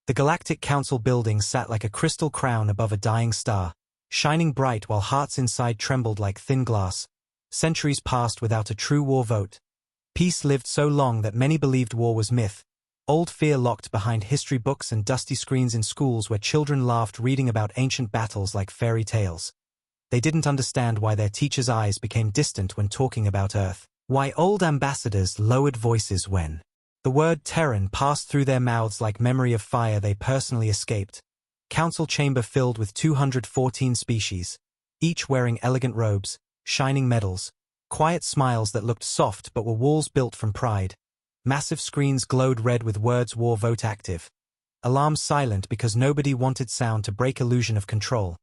The Galactic Council building sat like a crystal crown above a dying star, shining bright while hearts inside trembled like thin glass. Centuries passed without a true war vote. Peace lived so long that many believed war was myth. Old fear locked behind history books and dusty screens in schools where children laughed reading about ancient battles like fairy tales. They didn't understand why their teachers' eyes became distant when talking about Earth. Why old ambassadors lowered voices when the word Terran passed through their mouths like memory of fire they personally escaped. Council chamber filled with 214 species, each wearing elegant robes, shining medals, quiet smiles that looked soft but were walls built from pride. Massive screens glowed red with words war vote active. Alarms silent because nobody wanted sound to break illusion of control.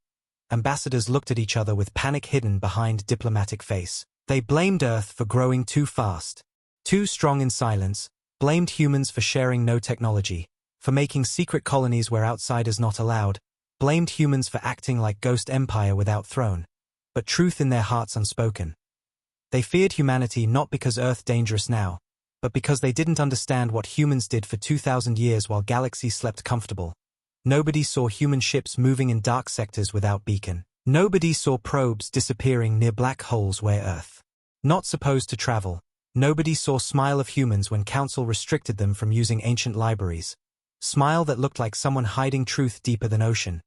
Ambassadors looked at each other with panic hidden behind diplomatic face. They blamed Earth for growing too fast, too strong in silence, blamed humans for sharing no technology, for making secret colonies where outsiders not allowed, blamed humans for acting like ghost empire without throne, but truth in their hearts unspoken. They feared humanity not because Earth dangerous now, but because they didn't understand what humans did for 2,000 years while galaxies slept comfortable. Nobody saw human ships moving in dark sectors without beacon. Nobody saw probes disappearing near black holes where Earth not supposed to travel. Nobody saw smile of humans when Council restricted them from using ancient libraries. Smile that looked like someone hiding truth deeper than ocean.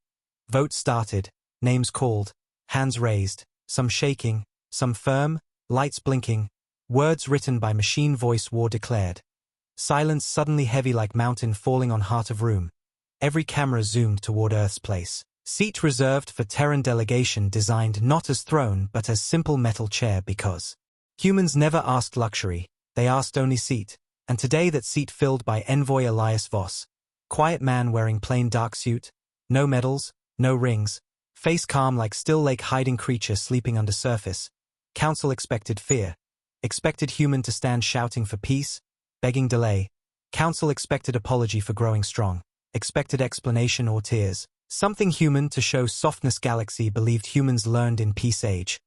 Votes started, names called, hands raised, some shaking, some firm, lights blinking, words written by machine voice war declared. Silence suddenly heavy like mountain falling on heart of room. Every camera zoomed toward Earth's place. Seat reserved for Terran delegation designed not as throne but as simple metal chair because humans never asked luxury, they asked only seat, and today that seat filled by Envoy Elias Voss. Quiet man wearing plain dark suit, no medals, no rings, face calm like still lake hiding creature sleeping under surface. Council expected fear. Expected human to stand shouting for peace, begging delay. Council expected apology for growing strong. Expected explanation or tears. Something human to show softness galaxy believed humans learned in peace age.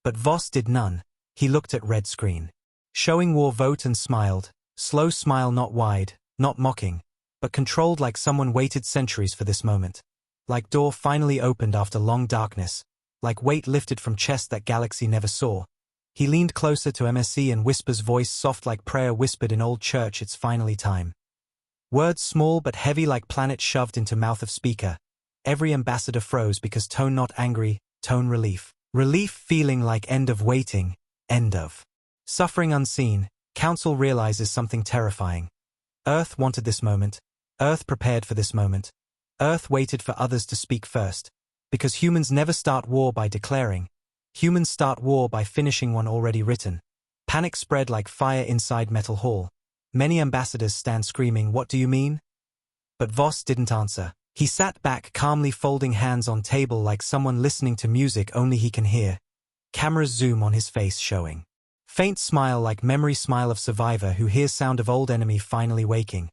But Voss did none. He looked at red screen. Showing war vote and smiled. Slow smile not wide, not mocking, but controlled like someone waited centuries for this moment. Like door finally opened after long darkness. Like weight lifted from chest that galaxy never saw. He leaned closer to MSC and whispers voice soft like prayer whispered in old church it's finally time. Words small but heavy like planet shoved into mouth of speaker. Every ambassador froze because tone not angry, tone relief. Relief feeling like end of waiting, end of suffering unseen. Council realizes something terrifying. Earth wanted this moment. Earth prepared for this moment. Earth waited for others to speak first. Because humans never start war by declaring. Humans start war by finishing one already written. Panic spread like fire inside Metal Hall. Many ambassadors stand screaming, "What do you mean?" But Voss didn't answer. He sat back calmly folding hands on table like someone listening to music only he can hear. Cameras zoom on his face showing. Faint smile like memory smile of survivor who hears sound of old enemy finally waking.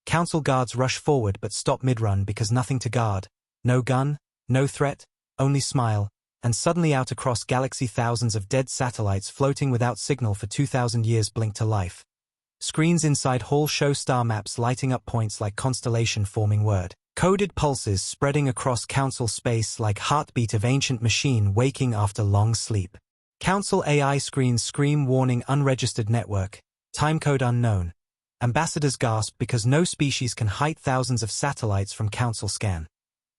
Council guards rush forward but stop mid-run because nothing to guard. No gun, no threat, only smile. And suddenly out across galaxy thousands of dead satellites floating without signal for 2,000 years blink to life. Screens inside hall show star maps lighting up points like constellation forming word. Coded pulses spreading across Council space like heartbeat of ancient machine waking after long sleep. Council AI screens scream warning unregistered network. Timecode unknown. Ambassadors gasp because no species can hide thousands of satellites from Council scan.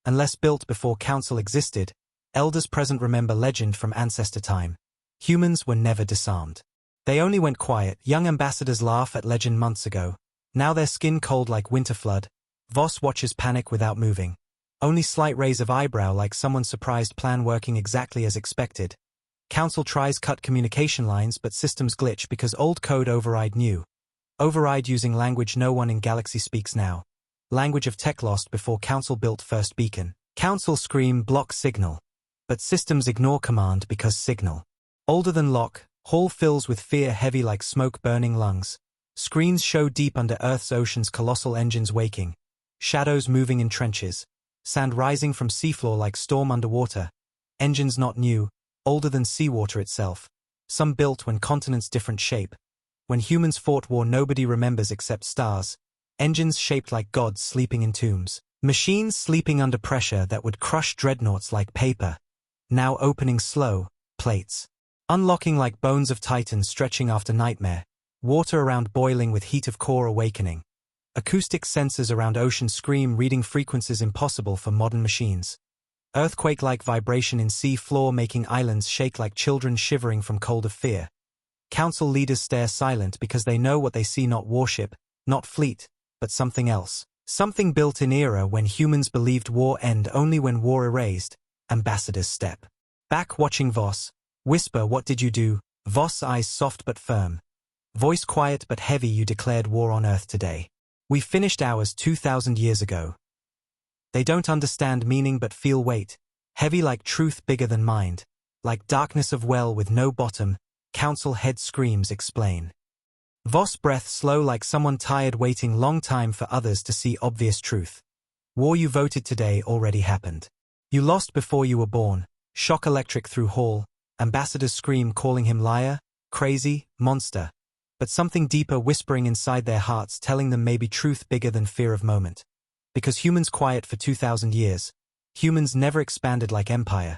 Unless built before Council existed, elders present remember legend from ancestor time. Humans were never disarmed. They only went quiet. Young ambassadors laugh at legend months ago. Now their skin cold like winter flood. Voss watches panic without moving. Only slight raise of eyebrow like someone's surprised plan working exactly as expected. Council tries cut communication lines but systems glitch because old code override new. Override using language no one in Galaxy speaks now. Language of tech lost before Council built first beacon. Council scream block signal. But systems ignore command because signal. Older than lock, hall fills with fear heavy like smoke burning lungs. Screens show deep under Earth's oceans colossal engines waking. Shadows moving in trenches. Sand rising from seafloor like storm underwater. Engines not new, older than seawater itself. Some built when continents different shape. When humans fought war nobody remembers except stars. engines shaped like gods sleeping in tombs, machines sleeping under pressure that would crush dreadnoughts like paper, now opening slow, plates, unlocking like bones of titans stretching after nightmare, water around boiling with heat of core awakening, acoustic sensors around ocean scream reading frequencies impossible for modern machines, earthquake-like vibration in sea floor making islands shake like children shivering from cold of fear. Council leaders stare silent because they know what they see, not warship, not fleet, but something else. Something built in era when humans believed war end only when war erased. Ambassadors step back watching Voss. Whisper, what did you do? Voss, eyes soft but firm. Voice quiet but heavy, you declared war on Earth today. We finished ours 2,000 years ago. They don't understand meaning but feel weight. Heavy like truth, bigger than mind. Like darkness of well with no bottom. Council head screams, explain. Voss breath slow like someone tired waiting long time for others to see obvious truth. War you voted today already happened. You lost before you were born. Shock electric through hall. Ambassadors scream calling him liar, crazy, monster. But something deeper whispering inside their hearts telling them maybe truth bigger than fear of moment. Because humans quiet for 2,000 years. Humans never expanded like empire.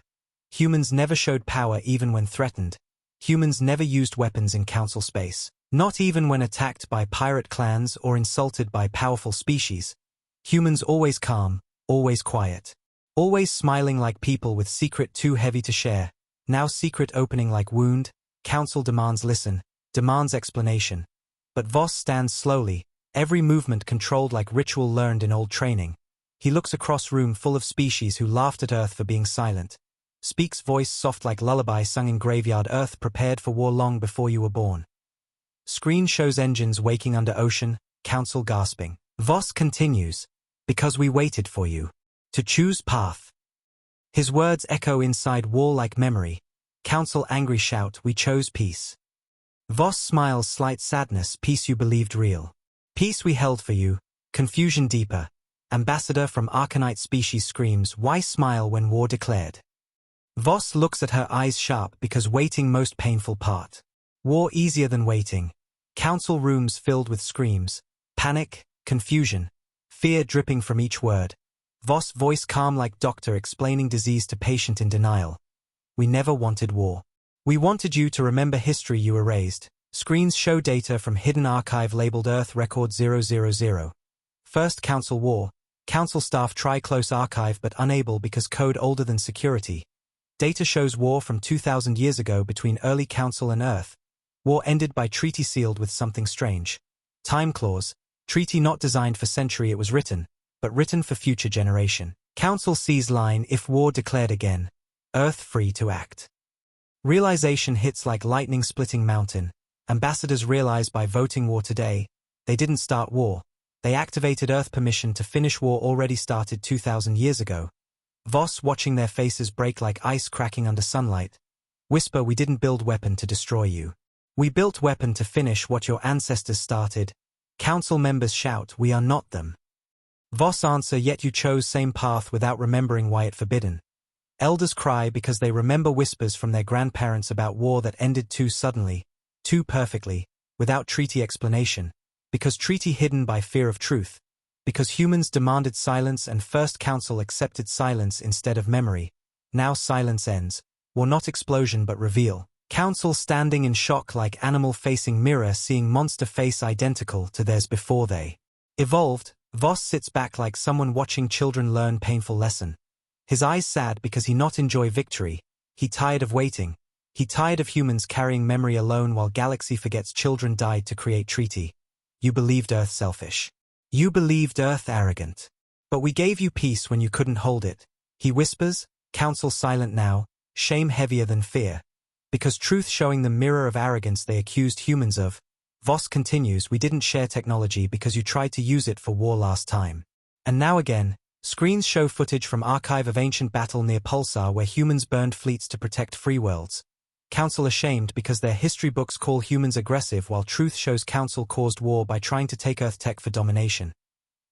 Humans never showed power even when threatened. Humans never used weapons in council space. Not even when attacked by pirate clans or insulted by powerful species. Humans always calm, always quiet. Always smiling like people with secret too heavy to share. Now secret opening like wound. Council demands listen, demands explanation. But Voss stands slowly, every movement controlled like ritual learned in old training. He looks across room full of species who laughed at Earth for being silent. Speaks voice soft like lullaby sung in graveyard. Earth prepared for war long before you were born. Screen shows engines waking under ocean, council gasping. Voss continues, because we waited for you. To choose path. His words echo inside wall like memory. Council angry shout, we chose peace. Voss smiles slight sadness, peace you believed real. Peace we held for you, confusion deeper. Ambassador from Arcanite species screams, why smile when war declared? Voss looks at her eyes sharp because waiting most painful part. War easier than waiting. Council rooms filled with screams. Panic, confusion. Fear dripping from each word. Voss voice calm like doctor explaining disease to patient in denial. We never wanted war. We wanted you to remember history you erased. Screens show data from hidden archive labeled Earth Record 000. First Council War. Council staff try close archive but unable because code older than security. Data shows war from 2,000 years ago between early Council and Earth. War ended by treaty sealed with something strange. Time clause. Treaty not designed for century it was written, but written for future generation. Council sees line if war declared again. Earth free to act. Realization hits like lightning splitting mountain. Ambassadors realize by voting war today, they didn't start war. They activated Earth permission to finish war already started 2,000 years ago. Voss watching their faces break like ice cracking under sunlight. Whisper, we didn't build weapon to destroy you. We built weapon to finish what your ancestors started. Council members shout, we are not them. Voss answer, yet you chose same path without remembering why it forbidden. Elders cry because they remember whispers from their grandparents about war that ended too suddenly, too perfectly, without treaty explanation. Because treaty hidden by fear of truth. Because humans demanded silence and First Council accepted silence instead of memory. Now silence ends. War not explosion but reveal. Council standing in shock like animal facing mirror seeing monster face identical to theirs before they evolved. Voss sits back like someone watching children learn painful lesson. His eyes sad because he not enjoy victory. He tired of waiting. He tired of humans carrying memory alone while galaxy forgets children died to create treaty. You believed Earth selfish. You believed Earth arrogant. But we gave you peace when you couldn't hold it. He whispers, Council silent now, shame heavier than fear. Because truth showing the mirror of arrogance they accused humans of. Voss continues, we didn't share technology because you tried to use it for war last time. And now again, screens show footage from archive of ancient battle near Pulsar where humans burned fleets to protect free worlds. Council ashamed because their history books call humans aggressive while truth shows Council caused war by trying to take Earth tech for domination.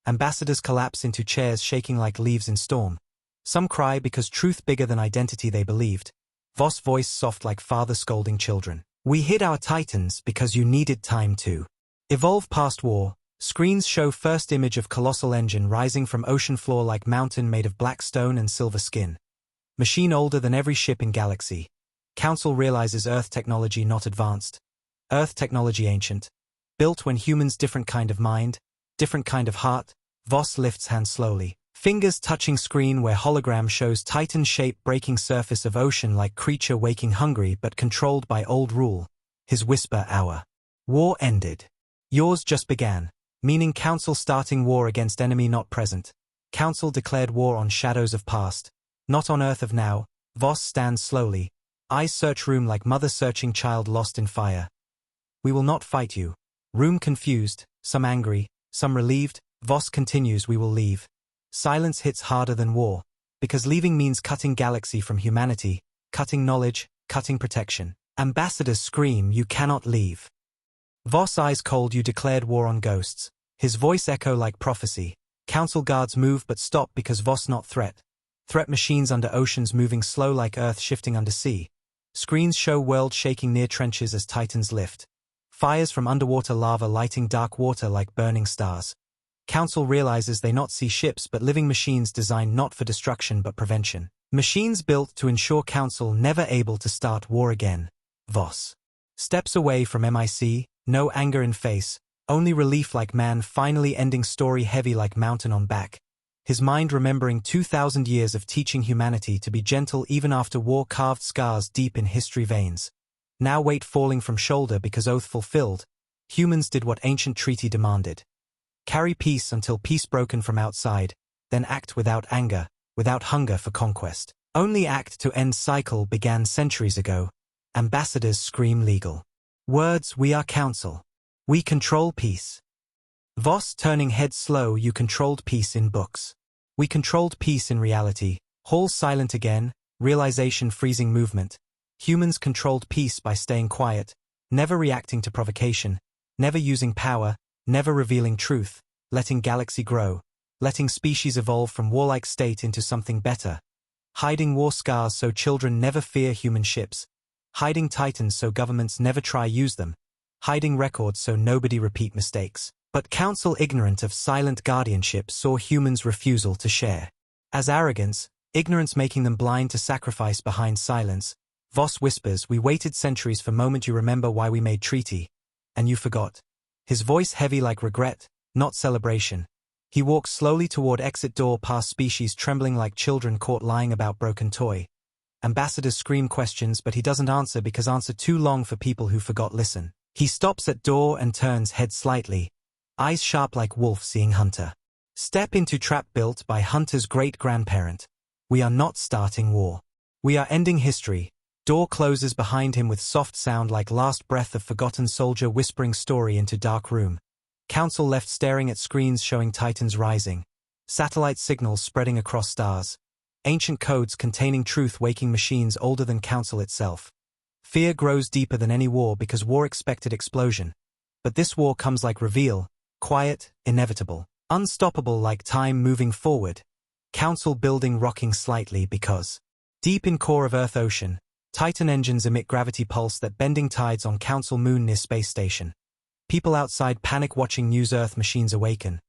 Ambassadors collapse into chairs shaking like leaves in storm. Some cry because truth bigger than identity they believed. Voss voice soft like father scolding children. We hid our titans because you needed time to evolve past war. Screens show first image of colossal engine rising from ocean floor like mountain made of black stone and silver skin. Machine older than every ship in galaxy. Council realizes Earth technology not advanced. Earth technology ancient. Built when humans different kind of mind, different kind of heart. Voss lifts hand slowly. Fingers touching screen where hologram shows Titan shape breaking surface of ocean like creature waking hungry but controlled by old rule. His whisper hour. War ended. Yours just began. Meaning Council starting war against enemy not present. Council declared war on shadows of past. Not on Earth of now. Voss stands slowly. Eyes search room like mother searching child lost in fire. We will not fight you. Room confused, some angry, some relieved. Voss continues we will leave. Silence hits harder than war. Because leaving means cutting galaxy from humanity, cutting knowledge, cutting protection. Ambassadors scream you cannot leave. Voss eyes cold you declared war on ghosts. His voice echo like prophecy. Council guards move but stop because Voss not threat. Threat machines under oceans moving slow like Earth shifting under sea. Screens show world shaking near trenches as Titans lift. Fires from underwater lava lighting dark water like burning stars. Council realizes they not see ships but living machines designed not for destruction but prevention. Machines built to ensure Council never able to start war again. Voss steps away from MIC, no anger in face, only relief like man finally ending story heavy like mountain on back. His mind remembering 2,000 years of teaching humanity to be gentle even after war carved scars deep in history veins. Now weight falling from shoulder because oath fulfilled. Humans did what ancient treaty demanded. Carry peace until peace broken from outside, then act without anger, without hunger for conquest. Only act to end cycle began centuries ago. Ambassadors scream legal. Words we are council. We control peace. Voss turning head slow you controlled peace in books. We controlled peace in reality. Hall silent again, realization freezing movement. Humans controlled peace by staying quiet, never reacting to provocation, never using power, never revealing truth, letting galaxy grow, letting species evolve from warlike state into something better. Hiding war scars so children never fear human ships. Hiding Titans so governments never try use them. Hiding records so nobody repeat mistakes. But Council ignorant of silent guardianship saw humans' refusal to share. As arrogance, ignorance making them blind to sacrifice behind silence. Voss whispers we waited centuries for moment you remember why we made treaty. And you forgot. His voice heavy like regret, not celebration. He walks slowly toward exit door past species trembling like children caught lying about broken toy. Ambassadors scream questions but he doesn't answer because answer too long for people who forgot listen. He stops at door and turns head slightly. Eyes sharp like wolf seeing hunter. Step into trap built by hunter's great-grandparent. We are not starting war. We are ending history. Door closes behind him with soft sound like last breath of forgotten soldier whispering story into dark room. Council left staring at screens showing Titans rising. Satellite signals spreading across stars. Ancient codes containing truth waking machines older than Council itself. Fear grows deeper than any war because war expected explosion. But this war comes like reveal, quiet, inevitable, unstoppable like time moving forward. Council building rocking slightly because deep in core of Earth ocean, Titan engines emit gravity pulse that bending tides on Council moon near space station. People outside panic watching news Earth machines awaken.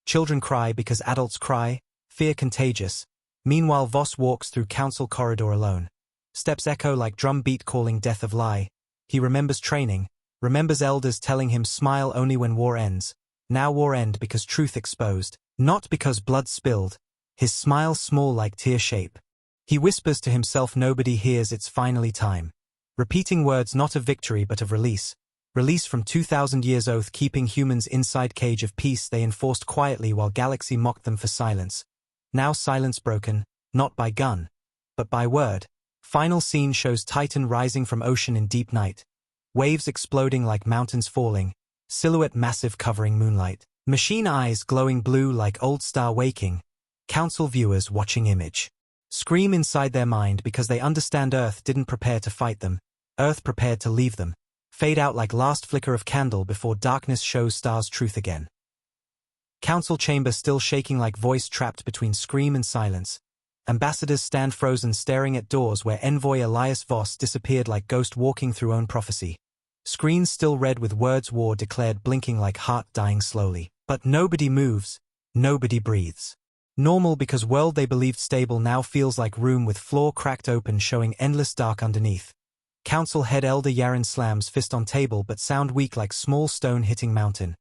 Children cry because adults cry, fear contagious. Meanwhile Voss walks through Council corridor alone. Steps echo like drum beat calling death of lie. He remembers training, remembers elders telling him smile only when war ends. Now war end because truth exposed, not because blood spilled. His smile small like tear shape. He whispers to himself nobody hears it's finally time. Repeating words not of victory but of release. Release from 2,000 years oath keeping humans inside cage of peace they enforced quietly while galaxy mocked them for silence. Now silence broken, not by gun, but by word. Final scene shows Titan rising from ocean in deep night. Waves exploding like mountains falling. Silhouette massive covering moonlight. Machine eyes glowing blue like old star waking. Council viewers watching image. Scream inside their mind because they understand Earth didn't prepare to fight them. Earth prepared to leave them. Fade out like last flicker of candle before darkness shows stars truth again. Council chamber still shaking like voice trapped between scream and silence. Ambassadors stand frozen staring at doors where envoy Elias Voss disappeared like ghost walking through own prophecy. Screens still red with words war declared blinking like heart dying slowly. But nobody moves, nobody breathes. Normal because world they believed stable now feels like room with floor cracked open showing endless dark underneath. Council head Elder Yaren slams fist on table but sound weak like small stone hitting mountain.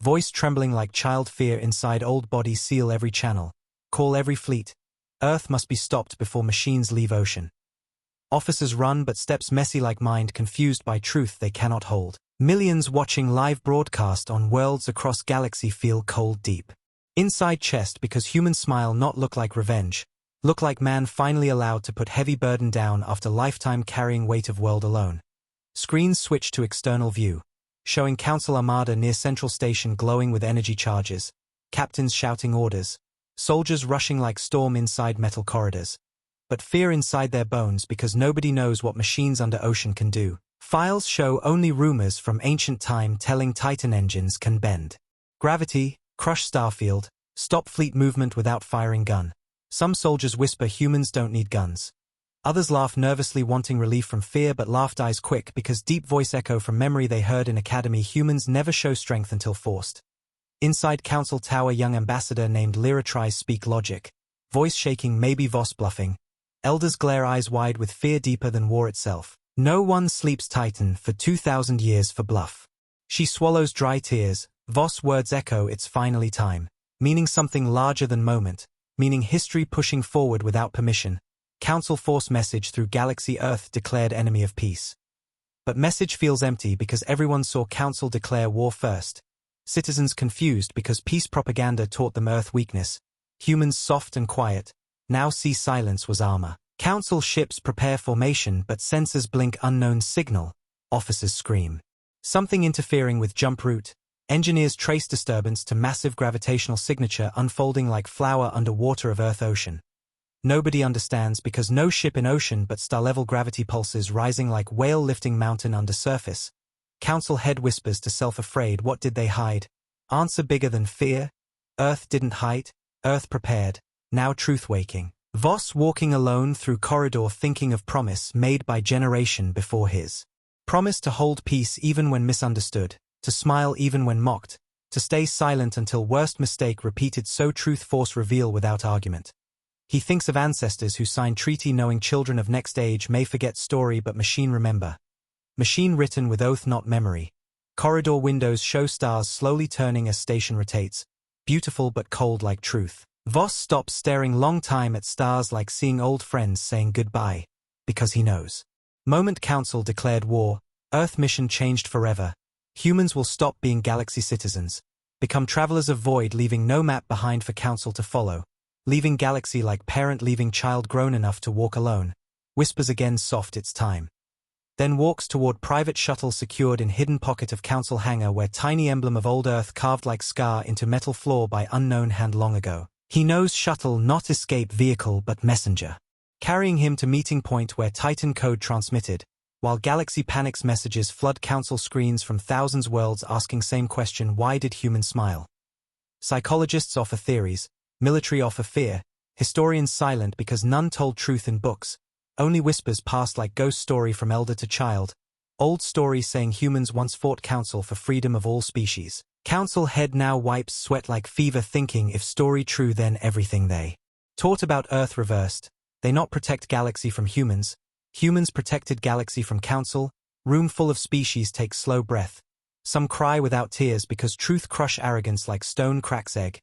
Voice trembling like child fear inside old body seal every channel. Call every fleet. Earth must be stopped before machines leave ocean. Officers run but steps messy like mind confused by truth they cannot hold. Millions watching live broadcast on worlds across galaxy feel cold deep. Inside chest because humans smile not look like revenge. Look like man finally allowed to put heavy burden down after lifetime carrying weight of world alone. Screens switch to external view, showing Council Armada near Central Station glowing with energy charges, captains shouting orders, soldiers rushing like storm inside metal corridors. But fear inside their bones because nobody knows what machines under ocean can do. Files show only rumors from ancient time telling Titan engines can bend gravity, crush starfield, stop fleet movement without firing gun. Some soldiers whisper humans don't need guns. Others laugh nervously wanting relief from fear but laugh dies quick because deep voice echo from memory they heard in academy humans never show strength until forced. Inside Council Tower young ambassador named Lyra tries speak logic. Voice shaking maybe Voss bluffing. Elders glare eyes wide with fear deeper than war itself. No one sleeps Titan for 2,000 years for bluff. She swallows dry tears. Voss words echo it's finally time. Meaning something larger than moment. Meaning history pushing forward without permission. Council force message through galaxy Earth declared enemy of peace. But message feels empty because everyone saw Council declare war first. Citizens confused because peace propaganda taught them Earth weakness. Humans soft and quiet. Now see silence was armor. Council ships prepare formation but sensors blink unknown signal. Officers scream. Something interfering with jump route. Engineers trace disturbance to massive gravitational signature unfolding like flower under water of Earth ocean. Nobody understands because no ship in ocean but star-level gravity pulses rising like whale lifting mountain under surface. Council head whispers to self afraid what did they hide? Answer bigger than fear? Earth didn't hide. Earth prepared. Now truth waking. Voss walking alone through corridor thinking of promise made by generation before his. Promise to hold peace even when misunderstood, to smile even when mocked, to stay silent until worst mistake repeated so truth force reveal without argument. He thinks of ancestors who signed treaty knowing children of next age may forget story but machine remember. Machine written with oath not memory. Corridor windows show stars slowly turning as station rotates, beautiful but cold like truth. Voss stops staring long time at stars like seeing old friends saying goodbye, because he knows. Moment Council declared war, Earth mission changed forever. Humans will stop being galaxy citizens, become travelers of void leaving no map behind for Council to follow, leaving galaxy like parent leaving child grown enough to walk alone, whispers again soft it's time. Then walks toward private shuttle secured in hidden pocket of Council hangar where tiny emblem of old Earth carved like scar into metal floor by unknown hand long ago. He knows shuttle not escape vehicle but messenger. Carrying him to meeting point where Titan code transmitted, while galaxy panics messages flood Council screens from thousands worlds asking same question why did humans smile? Psychologists offer theories, military offer fear, historians silent because none told truth in books, only whispers passed like ghost story from elder to child, old story saying humans once fought Council for freedom of all species. Council head now wipes sweat like fever thinking if story true then everything they taught about Earth reversed. They not protect galaxy from humans. Humans protected galaxy from Council. Room full of species take slow breath. Some cry without tears because truth crush arrogance like stone cracks egg.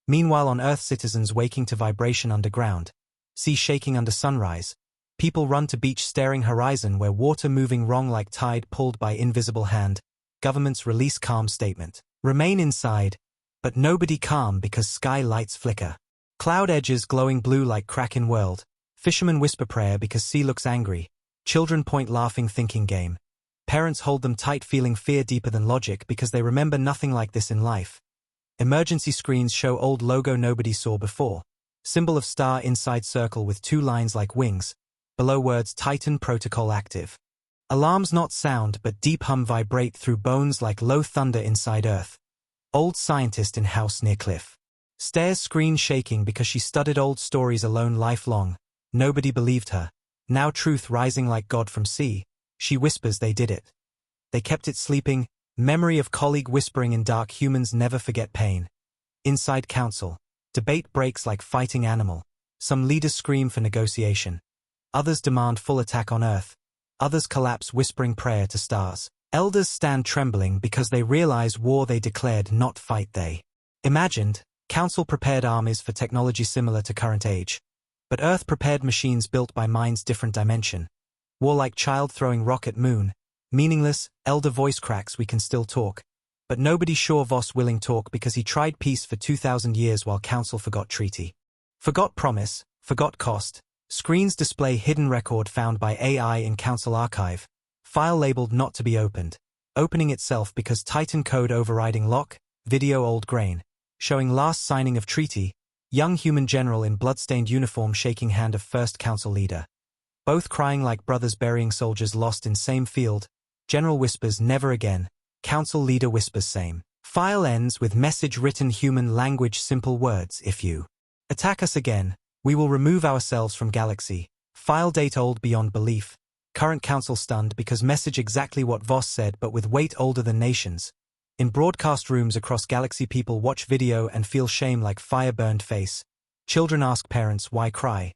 Meanwhile on Earth citizens waking to vibration underground. Sea shaking under sunrise. People run to beach staring horizon where water moving wrong like tide pulled by invisible hand. Governments release calm statement. Remain inside, but nobody calm because sky lights flicker. Cloud edges glowing blue like crack in world. Fishermen whisper prayer because sea looks angry. Children point laughing thinking game. Parents hold them tight feeling fear deeper than logic because they remember nothing like this in life. Emergency screens show old logo nobody saw before. Symbol of star inside circle with two lines like wings. Below words Titan protocol active. Alarms not sound but deep hum vibrate through bones like low thunder inside Earth. Old scientist in house near cliff. Stares screen shaking because she studied old stories alone lifelong. Nobody believed her. Now truth rising like God from sea. She whispers they did it. They kept it sleeping, Memory of colleague whispering in dark. Humans never forget pain. Inside council. Debate breaks like fighting animal. Some leaders scream for negotiation. Others demand full attack on Earth. Others collapse whispering prayer to stars. Elders stand trembling because they realize war they declared, not fight they imagined. Council prepared armies for technology similar to current age. But Earth prepared machines built by mind's different dimension. War like child throwing rock at moon. Meaningless, elder voice cracks. We can still talk. But nobody sure Voss willing talk because he tried peace for 2,000 years while council forgot treaty. Forgot promise, forgot cost. Screens display hidden record found by AI in council archive. File labeled not to be opened. Opening itself because Titan code overriding lock. Video old grain. Showing last signing of treaty. Young human general in bloodstained uniform shaking hand of first council leader. Both crying like brothers burying soldiers lost in same field. General whispers never again. Council leader whispers same. File ends with message written human language simple words. If you attack us again, we will remove ourselves from galaxy. File date old beyond belief. Current council stunned because message exactly what Voss said but with weight older than nations. In broadcast rooms across galaxy people watch video and feel shame like fire-burned face. Children ask parents why cry.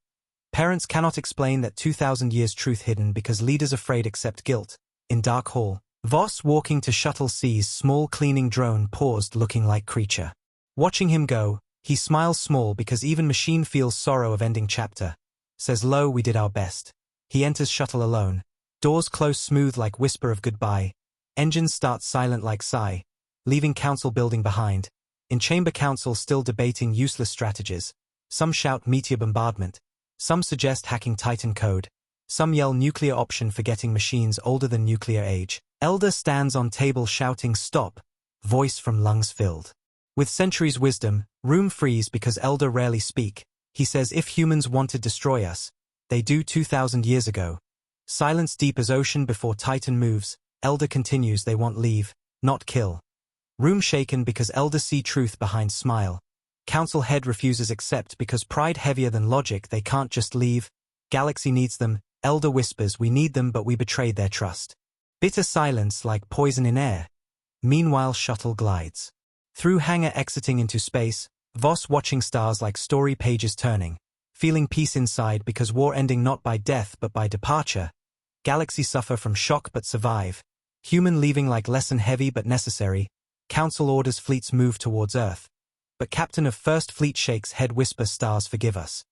Parents cannot explain that 2,000 years truth hidden because leaders afraid accept guilt. In dark hall, Voss walking to shuttle sees small cleaning drone paused looking like creature. Watching him go, he smiles small because even machine feels sorrow of ending chapter. Says low we did our best. He enters shuttle alone. Doors close smooth like whisper of goodbye. Engines start silent like sigh. Leaving council building behind. In chamber council still debating useless strategies. Some shout meteor bombardment. Some suggest hacking Titan code. Some yell nuclear option forgetting machines older than nuclear age. Elder stands on table shouting stop. Voice from lungs filled with centuries wisdom. Room freeze because elder rarely speak. He says if humans wanted destroy us, they do 2,000 years ago. Silence deep as ocean before Titan moves. Elder continues they want leave, not kill. Room shaken because elder see truth behind smile. Council head refuses accept because pride heavier than logic they can't just leave. Galaxy needs them. Elder whispers we need them but we betrayed their trust. Bitter silence like poison in air. Meanwhile shuttle glides. Through hangar exiting into space. Voss watching stars like story pages turning. Feeling peace inside because war ending not by death but by departure. Galaxy suffer from shock but survive. Human leaving like lesson heavy but necessary. Council orders fleets move towards Earth. But captain of first fleet shakes head whisper stars forgive us.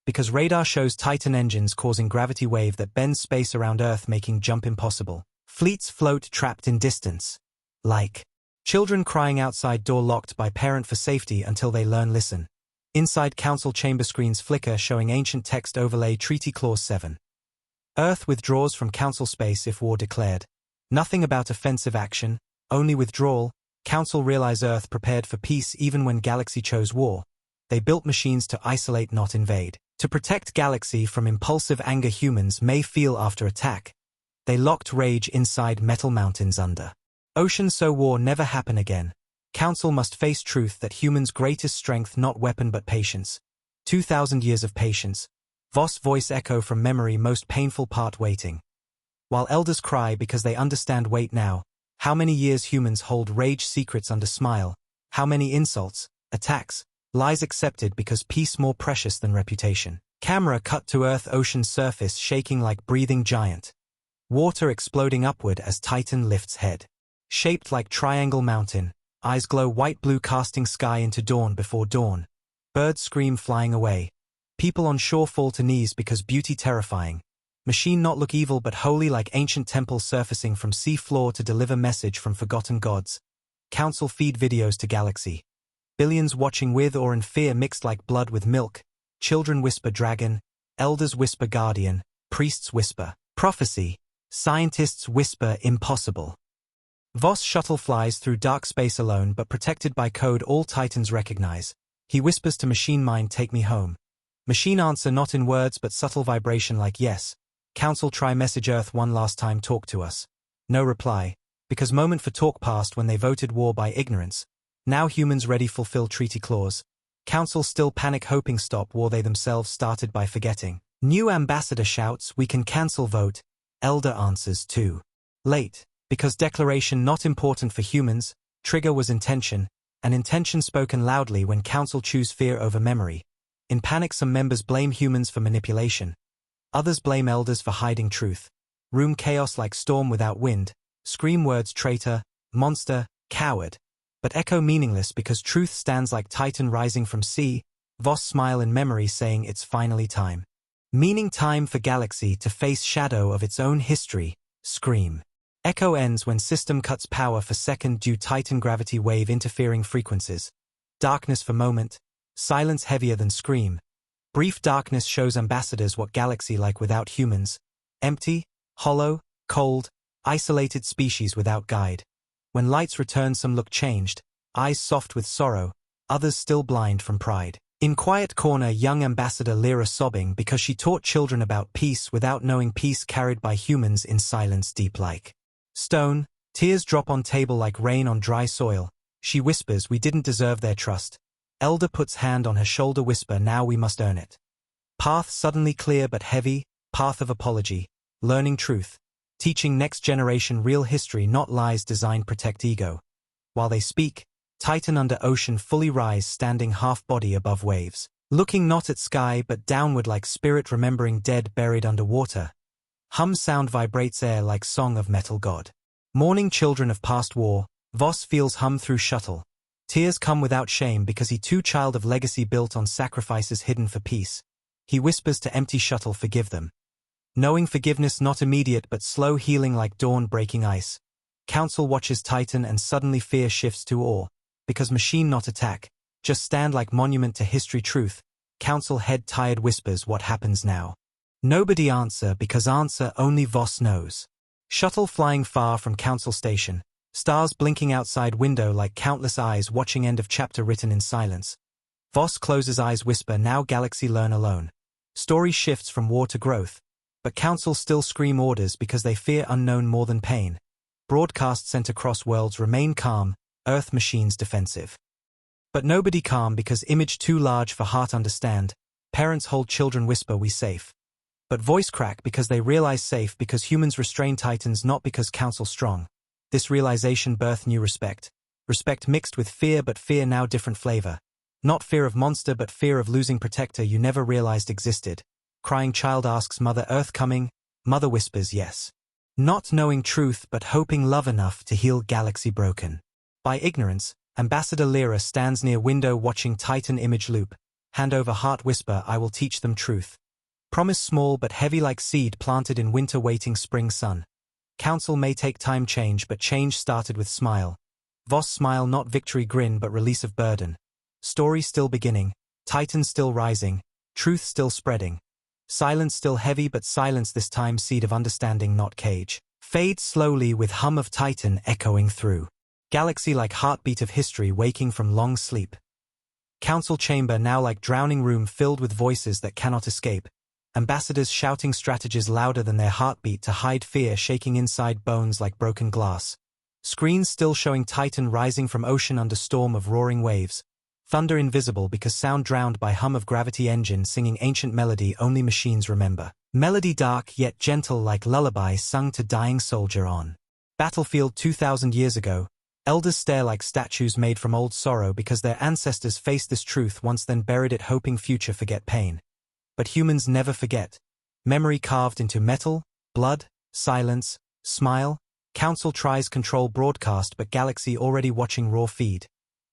Because radar shows Titan engines causing gravity wave that bends space around Earth making jump impossible. Fleets float trapped in distance. Like children crying outside door locked by parent for safety until they learn listen. Inside council chamber screens flicker showing ancient text overlay treaty clause 7. Earth withdraws from council space if war declared. Nothing about offensive action, only withdrawal. Council realize Earth prepared for peace even when Galaxy chose war. They built machines to isolate not invade. To protect Galaxy from impulsive anger humans may feel after attack. They locked rage inside metal mountains under ocean so war never happen again. Council must face truth that humans' greatest strength not weapon but patience. 2,000 years of patience. Voss voice echo from memory most painful part waiting. While elders cry because they understand wait now. How many years humans hold rage secrets under smile? How many insults, attacks, lies accepted because peace more precious than reputation? Camera cut to Earth ocean surface shaking like breathing giant. Water exploding upward as Titan lifts head. Shaped like triangle mountain, eyes glow white-blue casting sky into dawn before dawn. Birds scream flying away. People on shore fall to knees because beauty terrifying. Machine not look evil but holy like ancient temples surfacing from sea floor to deliver message from forgotten gods. Council feed videos to Galaxy. Billions watching with or in fear mixed like blood with milk. Children whisper dragon. Elders whisper guardian. Priests whisper prophecy. Scientists whisper impossible. Voss shuttle flies through dark space alone but protected by code all Titans recognize. He whispers to machine mind take me home. Machine answer not in words but subtle vibration like yes. Council try message Earth one last time talk to us. No reply. Because moment for talk passed when they voted war by ignorance. Now humans ready fulfill treaty clause. Council still panic hoping stop war they themselves started by forgetting. New ambassador shouts we can cancel vote. Elder answers too late. Because declaration not important for humans, trigger was intention, and intention spoken loudly when council choose fear over memory. In panic some members blame humans for manipulation. Others blame elders for hiding truth. Room chaos like storm without wind, scream words traitor, monster, coward. But echo meaningless because truth stands like Titan rising from sea, Voss smile in memory saying it's finally time. Meaning time for galaxy to face shadow of its own history, scream. Echo ends when system cuts power for second due Titan gravity wave interfering frequencies. Darkness for moment, silence heavier than scream. Brief darkness shows ambassadors what galaxy like without humans. Empty, hollow, cold, isolated species without guide. When lights return some look changed, eyes soft with sorrow, others still blind from pride. In quiet corner young ambassador Lyra sobbing because she taught children about peace without knowing peace carried by humans in silence deep like stone, tears drop on table like rain on dry soil, she whispers we didn't deserve their trust. Elder puts hand on her shoulder whisper now we must earn it. Path suddenly clear but heavy, path of apology, learning truth, teaching next generation real history not lies designed protect ego. While they speak, Titan under ocean fully rise standing half body above waves, looking not at sky but downward like spirit remembering dead buried under water. Hum sound vibrates air like song of metal god. Mourning children of past war, Voss feels hum through shuttle. Tears come without shame because he too child of legacy built on sacrifices hidden for peace. He whispers to empty shuttle forgive them. Knowing forgiveness not immediate but slow healing like dawn breaking ice. Council watches Titan and suddenly fear shifts to awe. Because machine not attack, just stand like monument to history truth. Council head tired whispers what happens now. Nobody answer because answer only Voss knows. Shuttle flying far from council station. Stars blinking outside window like countless eyes watching end of chapter written in silence. Voss closes eyes whisper now galaxy learn alone. Story shifts from war to growth. But council still scream orders because they fear unknown more than pain. Broadcast sent across worlds remain calm, Earth machines defensive. But nobody calm because image too large for heart understand. Parents hold children whisper we safe. But voice crack because they realize safe because humans restrain Titans not because council strong. This realization birth new respect. Respect mixed with fear but fear now different flavor. Not fear of monster but fear of losing protector you never realized existed. Crying child asks mother Earth coming, mother whispers yes. Not knowing truth but hoping love enough to heal galaxy broken. By ignorance, Ambassador Lyra stands near window watching Titan image loop. Hand over heart whisper I will teach them truth. Promise small but heavy like seed planted in winter waiting spring sun. Council may take time change but change started with smile. Voss smile not victory grin but release of burden. Story still beginning, Titan still rising, truth still spreading. Silence still heavy but silence this time seed of understanding not cage. Fades slowly with hum of Titan echoing through. Galaxy like heartbeat of history waking from long sleep. Council chamber now like drowning room filled with voices that cannot escape. Ambassadors shouting strategies louder than their heartbeat to hide fear shaking inside bones like broken glass. Screens still showing Titan rising from ocean under storm of roaring waves. Thunder invisible because sound drowned by hum of gravity engine singing ancient melody only machines remember. Melody dark yet gentle like lullaby sung to dying soldier on. Battlefield 2000 years ago. Elders stare like statues made from old sorrow because their ancestors faced this truth once then buried it hoping future forget pain. But humans never forget. Memory carved into metal, blood, silence, smile. Council tries control broadcast but galaxy already watching raw feed.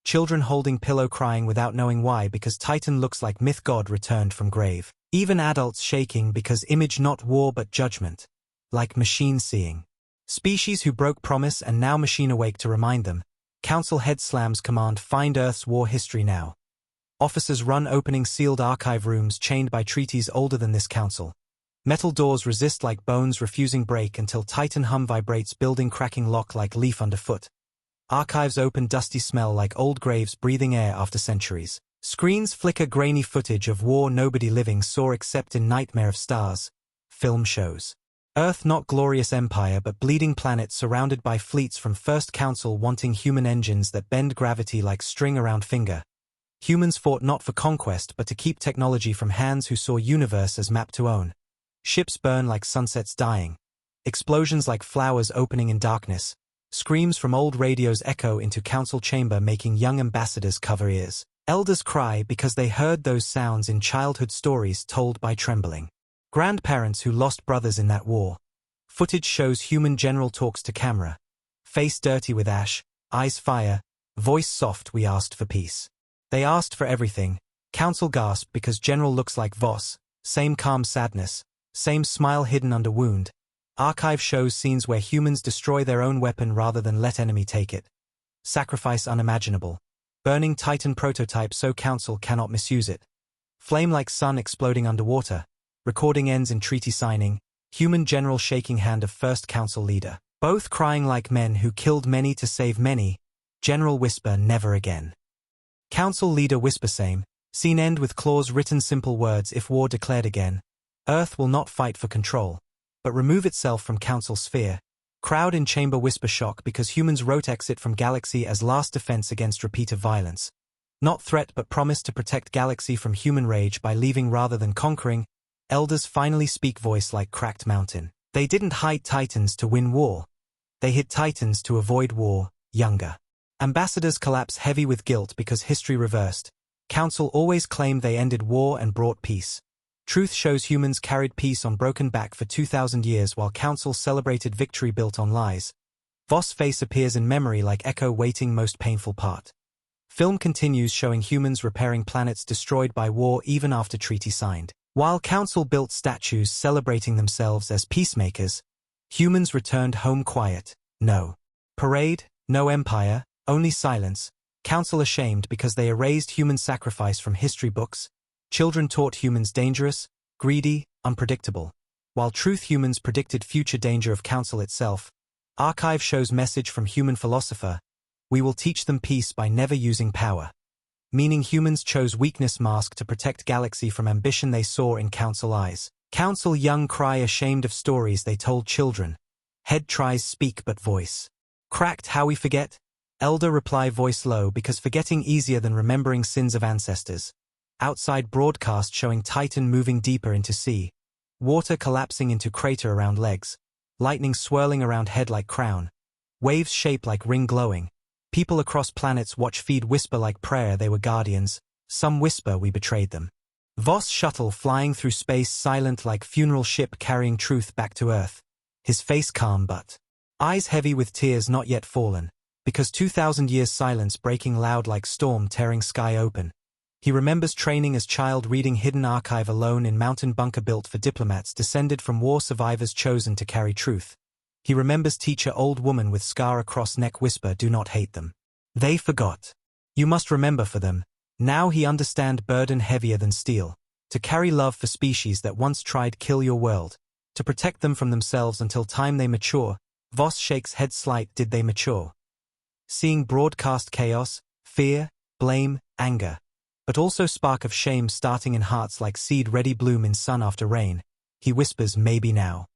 Children holding pillow crying without knowing why because Titan looks like myth god returned from grave. Even adults shaking because image not war but judgment. Like machine seeing. Species who broke promise and now machine awake to remind them. Council head slams command find Earth's war history now. Officers run opening sealed archive rooms chained by treaties older than this council. Metal doors resist like bones refusing break until Titan hum vibrates building cracking lock like leaf underfoot. Archives open dusty smell like old graves breathing air after centuries. Screens flicker grainy footage of war nobody living saw except in Nightmare of Stars. Film shows. Earth not glorious empire but bleeding planet surrounded by fleets from first council wanting human engines that bend gravity like string around finger. Humans fought not for conquest but to keep technology from hands who saw universe as map to own. Ships burn like sunsets dying. Explosions like flowers opening in darkness. Screams from old radios echo into council chamber, making young ambassadors cover ears. Elders cry because they heard those sounds in childhood stories told by trembling grandparents who lost brothers in that war. Footage shows human general talks to camera. Face dirty with ash, eyes fire, voice soft, "We asked for peace." They asked for everything. Council gasped because general looks like Voss. Same calm sadness. Same smile hidden under wound. Archive shows scenes where humans destroy their own weapon rather than let enemy take it. Sacrifice unimaginable. Burning Titan prototype so council cannot misuse it. Flame like sun exploding underwater. Recording ends in treaty signing. Human general shaking hand of first council leader. Both crying like men who killed many to save many. General whisper, "Never again." Council leader whisper, "Same." Scene end with clause written, simple words, "If war declared again, Earth will not fight for control, but remove itself from council sphere." Crowd in chamber whisper, shock because humans wrote exit from galaxy as last defense against repeat of violence. Not threat but promise to protect galaxy from human rage by leaving rather than conquering. Elders finally speak, voice like cracked mountain. They didn't hide Titans to win war. They hid Titans to avoid war, younger. Ambassadors collapse heavy with guilt because history reversed. Council always claimed they ended war and brought peace. Truth shows humans carried peace on broken back for 2,000 years while Council celebrated victory built on lies. Voss' face appears in memory like echo waiting, most painful part. Film continues showing humans repairing planets destroyed by war even after treaty signed. While Council built statues celebrating themselves as peacemakers, humans returned home quiet. No parade, no empire, only silence. Council ashamed because they erased human sacrifice from history books. Children taught humans dangerous, greedy, unpredictable. While truth humans predicted future danger of Council itself. Archive shows message from human philosopher. We will teach them peace by never using power. Meaning humans chose weakness mask to protect galaxy from ambition they saw in Council eyes. Council young cry ashamed of stories they told children. Head tries speak but voice cracked, how we forget? Elder reply, voice low because forgetting easier than remembering sins of ancestors. Outside broadcast showing Titan moving deeper into sea. Water collapsing into crater around legs. Lightning swirling around head like crown. Waves shape like ring glowing. People across planets watch feed whisper like prayer they were guardians. Some whisper we betrayed them. Voss shuttle flying through space silent like funeral ship carrying truth back to Earth. His face calm but eyes heavy with tears not yet fallen. Because 2,000 years silence breaking loud like storm tearing sky open. He remembers training as child reading hidden archive alone in mountain bunker built for diplomats descended from war survivors chosen to carry truth. He remembers teacher old woman with scar across neck whisper, "Do not hate them. They forgot. You must remember for them." Now he understand burden heavier than steel. To carry love for species that once tried kill your world. To protect them from themselves until time they mature. Voss shakes head slight, did they mature? Seeing broadcast chaos, fear, blame, anger. But also spark of shame starting in hearts like seed ready bloom in sun after rain. He whispers, maybe now.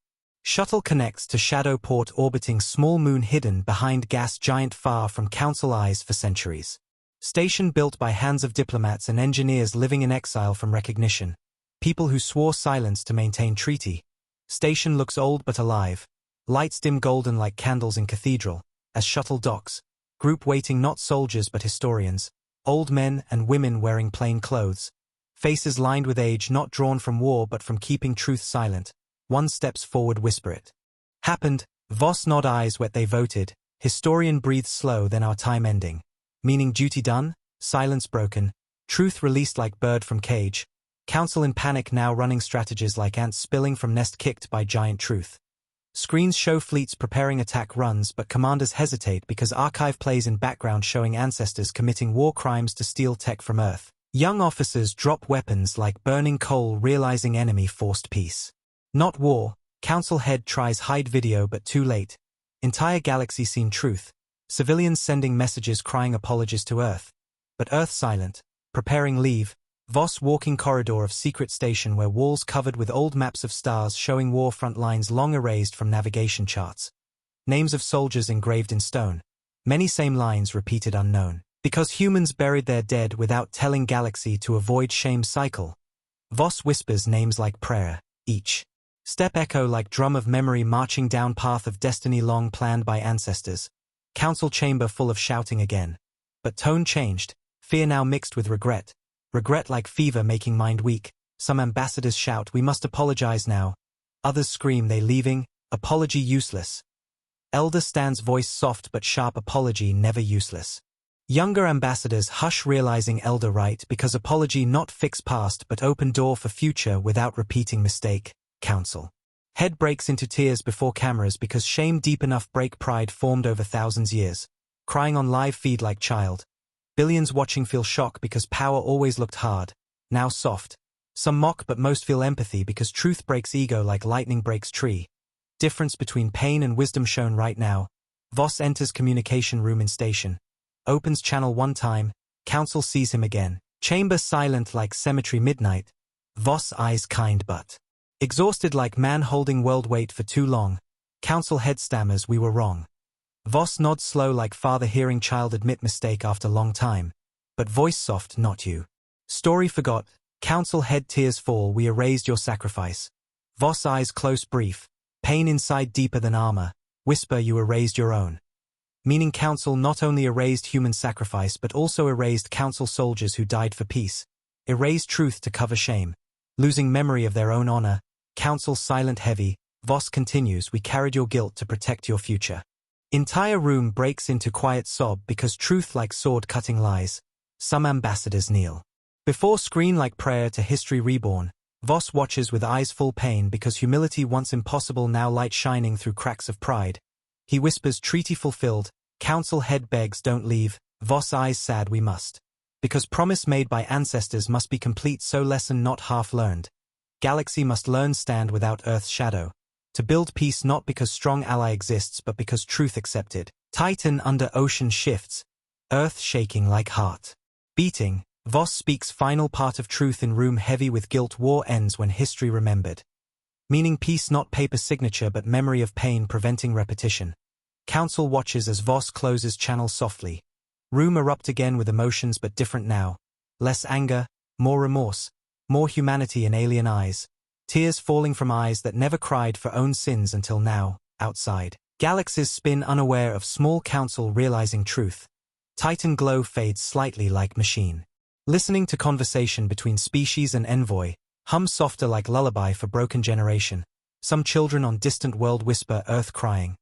Shuttle connects to shadow port orbiting small moon hidden behind gas giant far from Council eyes for centuries. Station built by hands of diplomats and engineers living in exile from recognition. People who swore silence to maintain treaty. Station looks old but alive. Lights dim golden like candles in cathedral. As shuttle docks. Group waiting, not soldiers but historians. Old men and women wearing plain clothes. Faces lined with age not drawn from war but from keeping truth silent. One steps forward, whisper it. Happened. Voss nod, eyes wet, they voted. Historian breathes slow, then our time ending. Meaning duty done, silence broken. Truth released like bird from cage. Council in panic now running strategies like ants spilling from nest kicked by giant truth. Screens show fleets preparing attack runs but commanders hesitate because archive plays in background showing ancestors committing war crimes to steal tech from Earth. Young officers drop weapons like burning coal realizing enemy forced peace. Not war. Council head tries hide video but too late. Entire galaxy seen truth. Civilians sending messages crying apologies to Earth. But Earth silent. Preparing leave. Voss walking corridor of secret station where walls covered with old maps of stars showing war front lines long erased from navigation charts. Names of soldiers engraved in stone. Many same lines repeated unknown. Because humans buried their dead without telling galaxy to avoid shame cycle. Voss whispers names like prayer, each Step echo like drum of memory marching down path of destiny long planned by ancestors. Council chamber full of shouting again. But tone changed, fear now mixed with regret. Regret like fever making mind weak. Some ambassadors shout, we must apologize now. Others scream, they leaving, apology useless. Elder stands voice soft but sharp, apology never useless. Younger ambassadors hush realizing elder right because apology not fix past but open door for future without repeating mistake. Council. Head breaks into tears before cameras because shame deep enough break pride formed over thousands years. Crying on live feed like child. Billions watching feel shock because power always looked hard, now soft. Some mock but most feel empathy because truth breaks ego like lightning breaks tree. Difference between pain and wisdom shown right now. Voss enters communication room in station. Opens channel one time, council sees him again. Chamber silent like cemetery midnight. Voss eyes kind but exhausted like man holding world weight for too long. Council head stammers, we were wrong. Voss nods slow like father hearing child admit mistake after long time. But voice soft, not you. Story forgot. Council head tears fall, we erased your sacrifice. Voss eyes close brief. Pain inside deeper than armor. Whisper, you erased your own. Meaning council not only erased human sacrifice but also erased council soldiers who died for peace. Erased truth to cover shame. Losing memory of their own honor. Council silent heavy. Voss continues, we carried your guilt to protect your future. Entire room breaks into quiet sob because truth like sword cutting lies. Some ambassadors kneel. Before screen like prayer to history reborn. Voss watches with eyes full pain because humility once impossible now light shining through cracks of pride. He whispers treaty fulfilled. Council head begs don't leave. Voss eyes sad we must. Because promise made by ancestors must be complete so lesson not half learned. Galaxy must learn stand without Earth's shadow. To build peace not because strong ally exists but because truth accepted. Titan under ocean shifts. Earth shaking like heart. Beating. Voss speaks final part of truth in room heavy with guilt war ends when history remembered. Meaning peace not paper signature but memory of pain preventing repetition. Council watches as Voss closes channel softly. Room erupt again with emotions but different now. Less anger, more remorse. More humanity in alien eyes. Tears falling from eyes that never cried for own sins until now, outside. Galaxies spin unaware of small council realizing truth. Titan glow fades slightly like machine. Listening to conversation between species and envoy. Hum softer like lullaby for broken generation. Some children on distant world whisper Earth crying.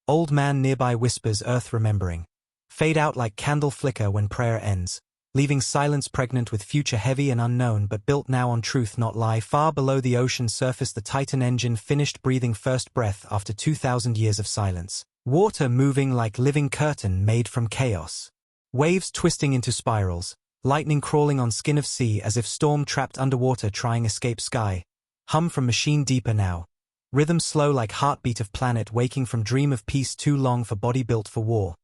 Old man nearby whispers Earth remembering. Fade out like candle flicker when prayer ends. Leaving silence pregnant with future heavy and unknown but built now on truth not lie. Far below the ocean surface the Titan engine finished breathing first breath after 2,000 years of silence. Water moving like living curtain made from chaos. Waves twisting into spirals. Lightning crawling on skin of sea as if storm trapped underwater trying escape sky. Hum from machine deeper now. Rhythm slow like heartbeat of planet waking from dream of peace too long for body built for war.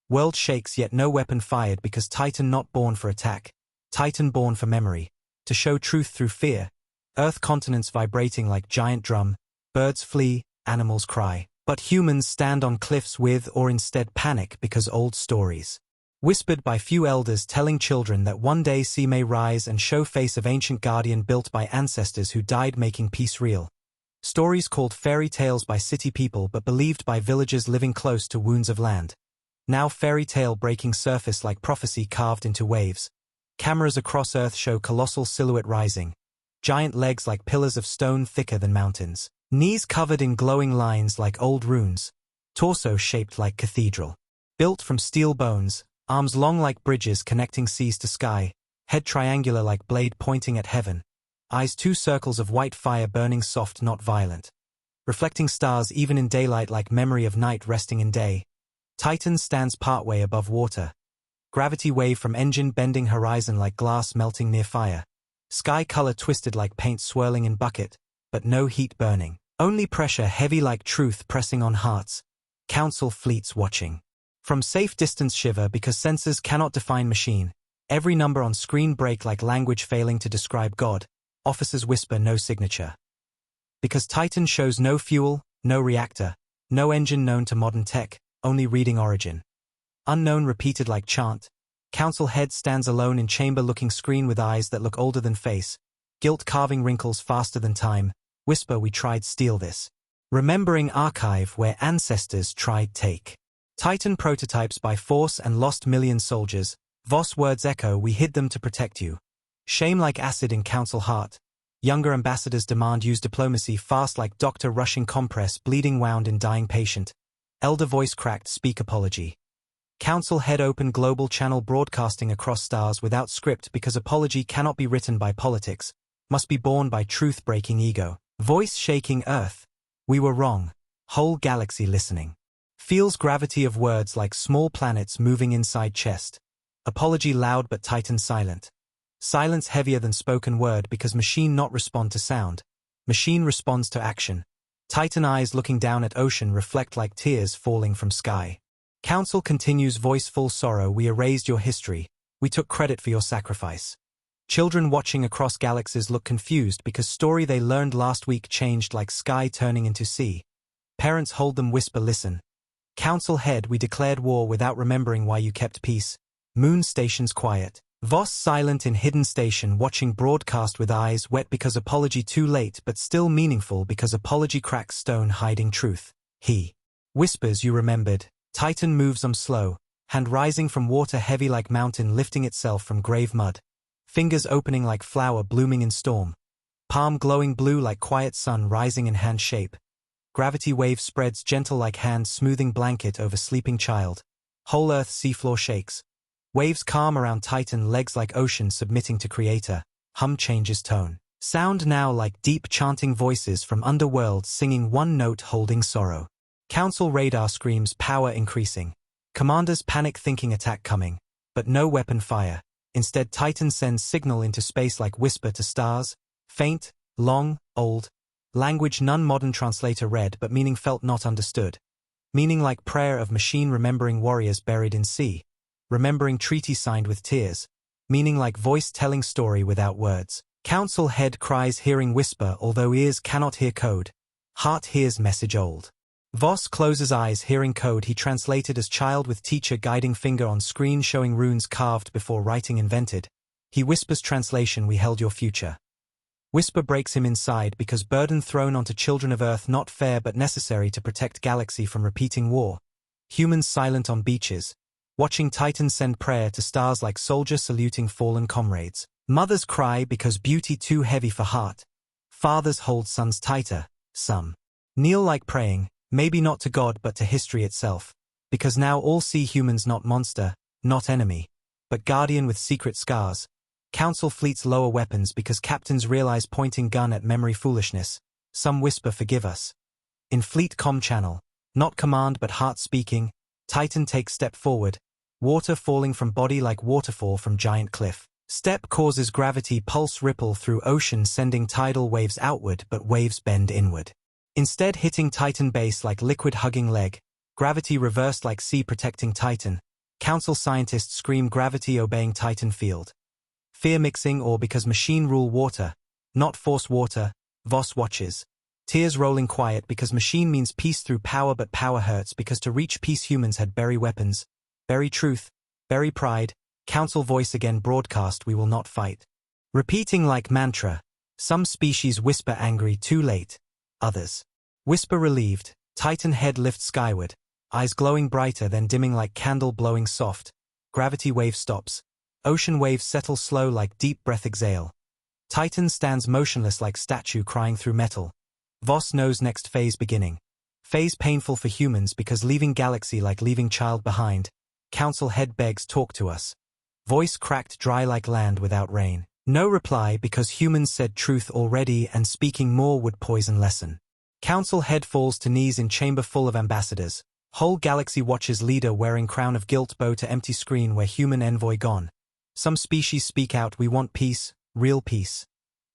World shakes yet no weapon fired because Titan not born for attack. Titan born for memory. To show truth through fear. Earth continents vibrating like giant drum. Birds flee, animals cry. But humans stand on cliffs with or instead panic because old stories. Whispered by few elders telling children that one day sea may rise and show face of ancient guardian built by ancestors who died making peace real. Stories called fairy tales by city people but believed by villagers living close to wounds of land. Now fairy tale breaking surface like prophecy carved into waves. Cameras across Earth show colossal silhouette rising. Giant legs like pillars of stone thicker than mountains. Knees covered in glowing lines like old runes. Torso shaped like cathedral. Built from steel bones. Arms long like bridges connecting seas to sky. Head triangular like blade pointing at heaven. Eyes two circles of white fire burning soft not violent. Reflecting stars even in daylight like memory of night resting in day. Titan stands partway above water. Gravity wave from engine bending horizon like glass melting near fire. Sky color twisted like paint swirling in bucket, but no heat burning. Only pressure heavy like truth pressing on hearts. Council fleets watching. From safe distance shiver because sensors cannot define machine. Every number on screen break like language failing to describe God. Officers whisper no signature. Because Titan shows no fuel, no reactor, no engine known to modern tech. Only reading origin. Unknown repeated like chant. Council head stands alone in chamber looking screen with eyes that look older than face. Guilt carving wrinkles faster than time. Whisper, we tried steal this. Remembering archive where ancestors tried take. Titan prototypes by force and lost million soldiers. Voss words echo, we hid them to protect you. Shame like acid in council heart. Younger ambassadors demand use diplomacy fast like doctor rushing compress bleeding wound in dying patient. Elder voice cracked speak apology. Council head open global channel broadcasting across stars without script because apology cannot be written by politics, must be born by truth-breaking ego. Voice shaking earth. We were wrong. Whole galaxy listening. Feels gravity of words like small planets moving inside chest. Apology loud but Titan silent. Silence heavier than spoken word because machine not respond to sound. Machine responds to action. Titan eyes looking down at ocean reflect like tears falling from sky. Council continues voice full sorrow, we erased your history. We took credit for your sacrifice. Children watching across galaxies look confused because story they learned last week changed like sky turning into sea. Parents hold them whisper listen. Council head, we declared war without remembering why you kept peace. Moon stations quiet. Voss silent in hidden station watching broadcast with eyes wet because apology too late but still meaningful because apology cracks stone hiding truth. He whispers you remembered. Titan moves slow, hand rising from water heavy like mountain lifting itself from grave mud. Fingers opening like flower blooming in storm. Palm glowing blue like quiet sun rising in hand shape. Gravity wave spreads gentle like hand smoothing blanket over sleeping child. Whole earth seafloor shakes. Waves calm around Titan legs like ocean submitting to creator. Hum changes tone. Sound now like deep chanting voices from underworld singing one note holding sorrow. Council radar screams power increasing. Commanders panic thinking attack coming. But no weapon fire. Instead Titan sends signal into space like whisper to stars. Faint, long, old. Language none modern translator read but meaning felt not understood. Meaning like prayer of machine remembering warriors buried in sea. Remembering treaty signed with tears. Meaning like voice telling story without words. Council head cries hearing whisper although ears cannot hear code. Heart hears message old. Voss closes eyes hearing code he translated as child with teacher guiding finger on screen showing runes carved before writing invented. He whispers translation we held your future. Whisper breaks him inside because burden thrown onto children of Earth not fair but necessary to protect galaxy from repeating war. Humans silent on beaches. Watching Titans send prayer to stars like soldier saluting fallen comrades. Mothers cry because beauty too heavy for heart. Fathers hold sons tighter. Some kneel like praying, maybe not to God but to history itself. Because now all see humans not monster, not enemy, but guardian with secret scars. Council fleets lower weapons because captains realize pointing gun at memory foolishness. Some whisper forgive us. In fleet comm channel, not command but heart speaking, Titan takes step forward. Water falling from body like waterfall from giant cliff. Step causes gravity pulse ripple through ocean sending tidal waves outward but waves bend inward. Instead hitting Titan base like liquid hugging leg. Gravity reversed like sea protecting Titan. Council scientists scream gravity obeying Titan field. Fear mixing or because machine rule water. Not force water. Voss watches. Tears rolling quiet because machine means peace through power but power hurts because to reach peace humans had bury weapons. Bury truth, bury pride, council voice again broadcast we will not fight. Repeating like mantra, some species whisper angry too late, others whisper relieved, Titan head lifts skyward, eyes glowing brighter then dimming like candle blowing soft, gravity wave stops, ocean waves settle slow like deep breath exhale. Titan stands motionless like statue crying through metal. Voss knows next phase beginning. Phase painful for humans because leaving galaxy like leaving child behind. Council head begs talk to us. Voice cracked dry like land without rain. No reply because humans said truth already and speaking more would poison lesson. Council head falls to knees in chamber full of ambassadors. Whole galaxy watches leader wearing crown of guilt bow to empty screen where human envoy gone. Some species speak out we want peace, real peace.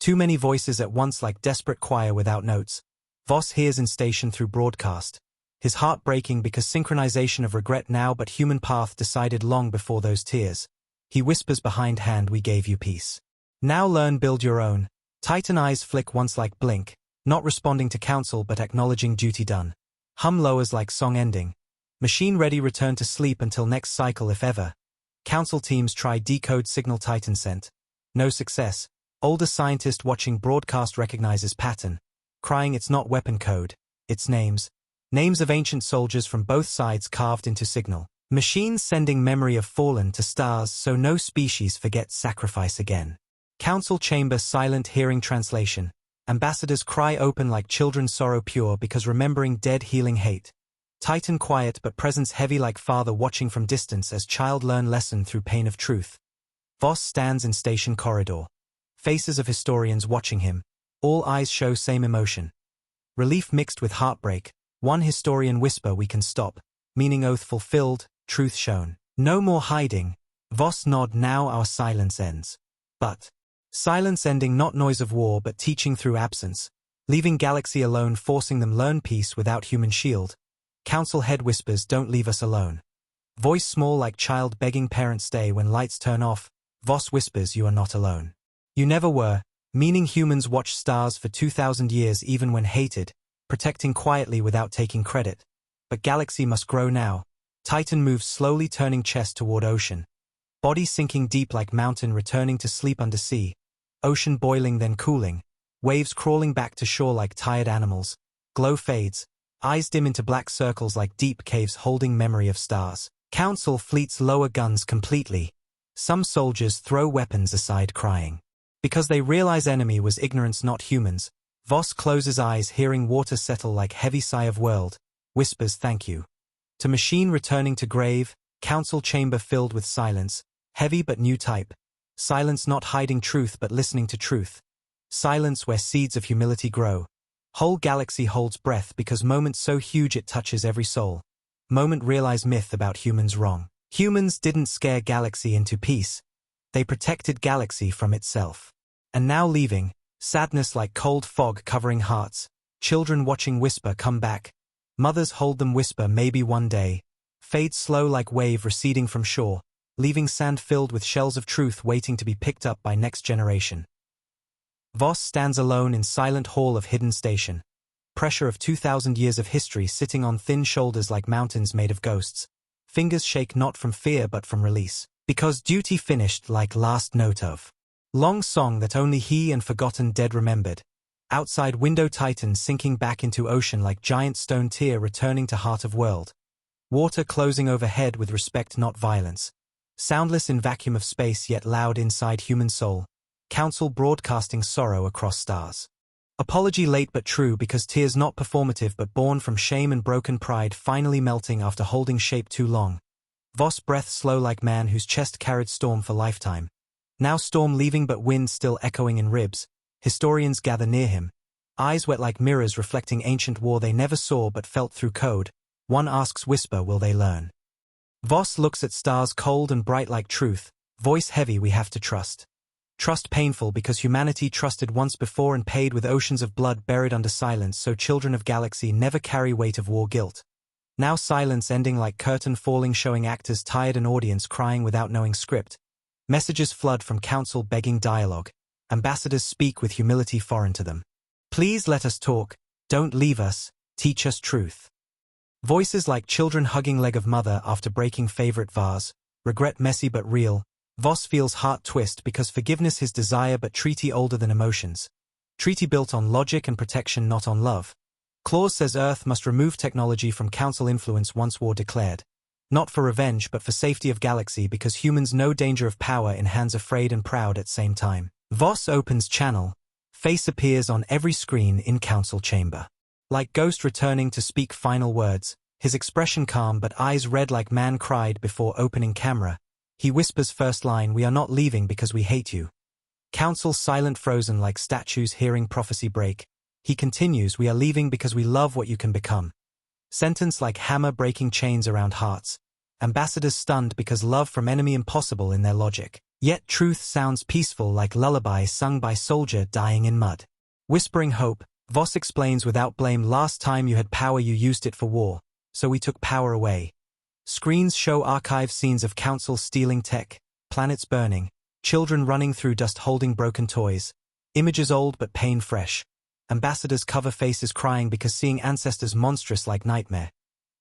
Too many voices at once like desperate choir without notes. Voss hears in station through broadcast. His heart breaking because synchronization of regret now but human path decided long before those tears. He whispers behind hand we gave you peace. Now learn build your own. Titan eyes flick once like blink, not responding to council but acknowledging duty done. Hum lowers like song ending. Machine ready return to sleep until next cycle if ever. Council teams try decode signal Titan sent. No success. Older scientist watching broadcast recognizes pattern. crying it's not weapon code, it's names. Names of ancient soldiers from both sides carved into signal. Machines sending memory of fallen to stars so no species forgets sacrifice again. Council chamber silent hearing translation. Ambassadors cry open like children sorrow pure because remembering dead healing hate. Titan quiet but presence heavy like father watching from distance as child learn lesson through pain of truth. Voss stands in station corridor. Faces of historians watching him. All eyes show same emotion. Relief mixed with heartbreak. One historian whisper we can stop. Meaning oath fulfilled, truth shown. No more hiding. Voss nod now our silence ends. But silence ending not noise of war but teaching through absence. Leaving galaxy alone forcing them learn peace without human shield. Council head whispers don't leave us alone. Voice small like child begging parents stay when lights turn off. Voss whispers you are not alone. You never were, meaning humans watch stars for 2,000 years even when hated, protecting quietly without taking credit. But galaxy must grow now. Titan moves slowly turning chest toward ocean. Body sinking deep like mountain returning to sleep under sea. Ocean boiling then cooling. Waves crawling back to shore like tired animals. Glow fades. Eyes dim into black circles like deep caves holding memory of stars. Council fleets lower guns completely. Some soldiers throw weapons aside crying. Because they realize enemy was ignorance not humans. Voss closes eyes hearing water settle like heavy sigh of world. Whispers thank you. To machine returning to grave. Council chamber filled with silence. Heavy but new type. Silence not hiding truth but listening to truth. Silence where seeds of humility grow. Whole galaxy holds breath because moment so huge it touches every soul. Moment realize myth about humans wrong. Humans didn't scare galaxy into peace. They protected galaxy from itself. And now leaving, sadness like cold fog covering hearts. Children watching whisper come back. Mothers hold them whisper maybe one day. Fade slow like wave receding from shore. Leaving sand filled with shells of truth waiting to be picked up by next generation. Voss stands alone in silent hall of hidden station. Pressure of 2,000 years of history sitting on thin shoulders like mountains made of ghosts. Fingers shake not from fear but from release. Because duty finished like last note of. Long song that only he and forgotten dead remembered. Outside window Titan sinking back into ocean like giant stone tear returning to heart of world. Water closing overhead with respect not violence. Soundless in vacuum of space yet loud inside human soul. Council broadcasting sorrow across stars. Apology late but true because tears not performative but born from shame and broken pride finally melting after holding shape too long. Voss breath slow like man whose chest carried storm for lifetime. Now storm leaving but wind still echoing in ribs. Historians gather near him. Eyes wet like mirrors reflecting ancient war they never saw but felt through code. One asks whisper will they learn. Voss looks at stars cold and bright like truth. Voice heavy we have to trust. Trust painful because humanity trusted once before and paid with oceans of blood buried under silence so children of galaxy never carry weight of war guilt. Now silence ending like curtain falling showing actors tired and audience crying without knowing script. Messages flood from council begging dialogue. Ambassadors speak with humility foreign to them. Please let us talk, don't leave us, teach us truth. Voices like children hugging leg of mother after breaking favorite vase. Regret messy but real. Voss feels heart twist because forgiveness his desire but treaty older than emotions. Treaty built on logic and protection not on love. Clause says Earth must remove technology from council influence once war declared. Not for revenge but for safety of galaxy because humans know danger of power in hands afraid and proud at same time. Voss opens channel. Face appears on every screen in council chamber. Like ghost returning to speak final words, his expression calm but eyes red like man cried before opening camera. He whispers first line we are not leaving because we hate you. Council silent frozen like statues hearing prophecy break. He continues we are leaving because we love what you can become. Sentence like hammer breaking chains around hearts. Ambassadors stunned because love from enemy impossible in their logic. Yet truth sounds peaceful like lullaby sung by soldier dying in mud. Whispering hope, Voss explains without blame last time you had power you used it for war, so we took power away. Screens show archive scenes of council stealing tech, planets burning, children running through dust holding broken toys. Images old but pain fresh. Ambassadors cover faces crying because seeing ancestors monstrous like nightmare.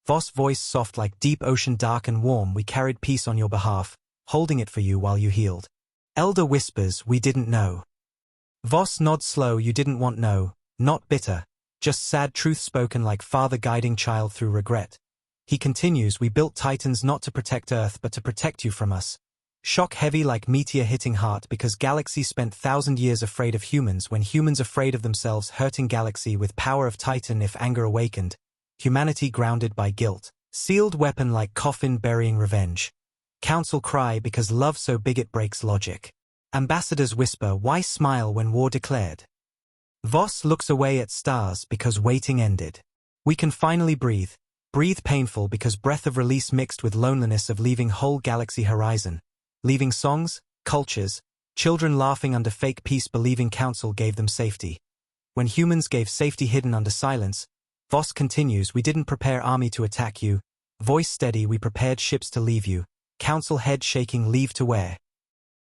Voss voice soft like deep ocean dark and warm we carried peace on your behalf, holding it for you while you healed. Elder whispers we didn't know. Voss nods slow you didn't want no, not bitter, just sad truth spoken like father guiding child through regret. He continues, we built Titans not to protect Earth but to protect you from us. Shock heavy like meteor hitting heart because Galaxy spent 1,000 years afraid of humans when humans afraid of themselves hurting Galaxy with power of Titan if anger awakened. Humanity grounded by guilt. Sealed weapon like coffin burying revenge. Council cry because love so big it breaks logic. Ambassadors whisper why smile when war declared. Voss looks away at stars because waiting ended. We can finally breathe. Breathe painful because breath of release mixed with loneliness of leaving whole galaxy horizon. Leaving songs, cultures, children laughing under fake peace believing council gave them safety. When humans gave safety hidden under silence, Voss continues, we didn't prepare army to attack you. Voice steady, we prepared ships to leave you. Council head shaking, leave to where?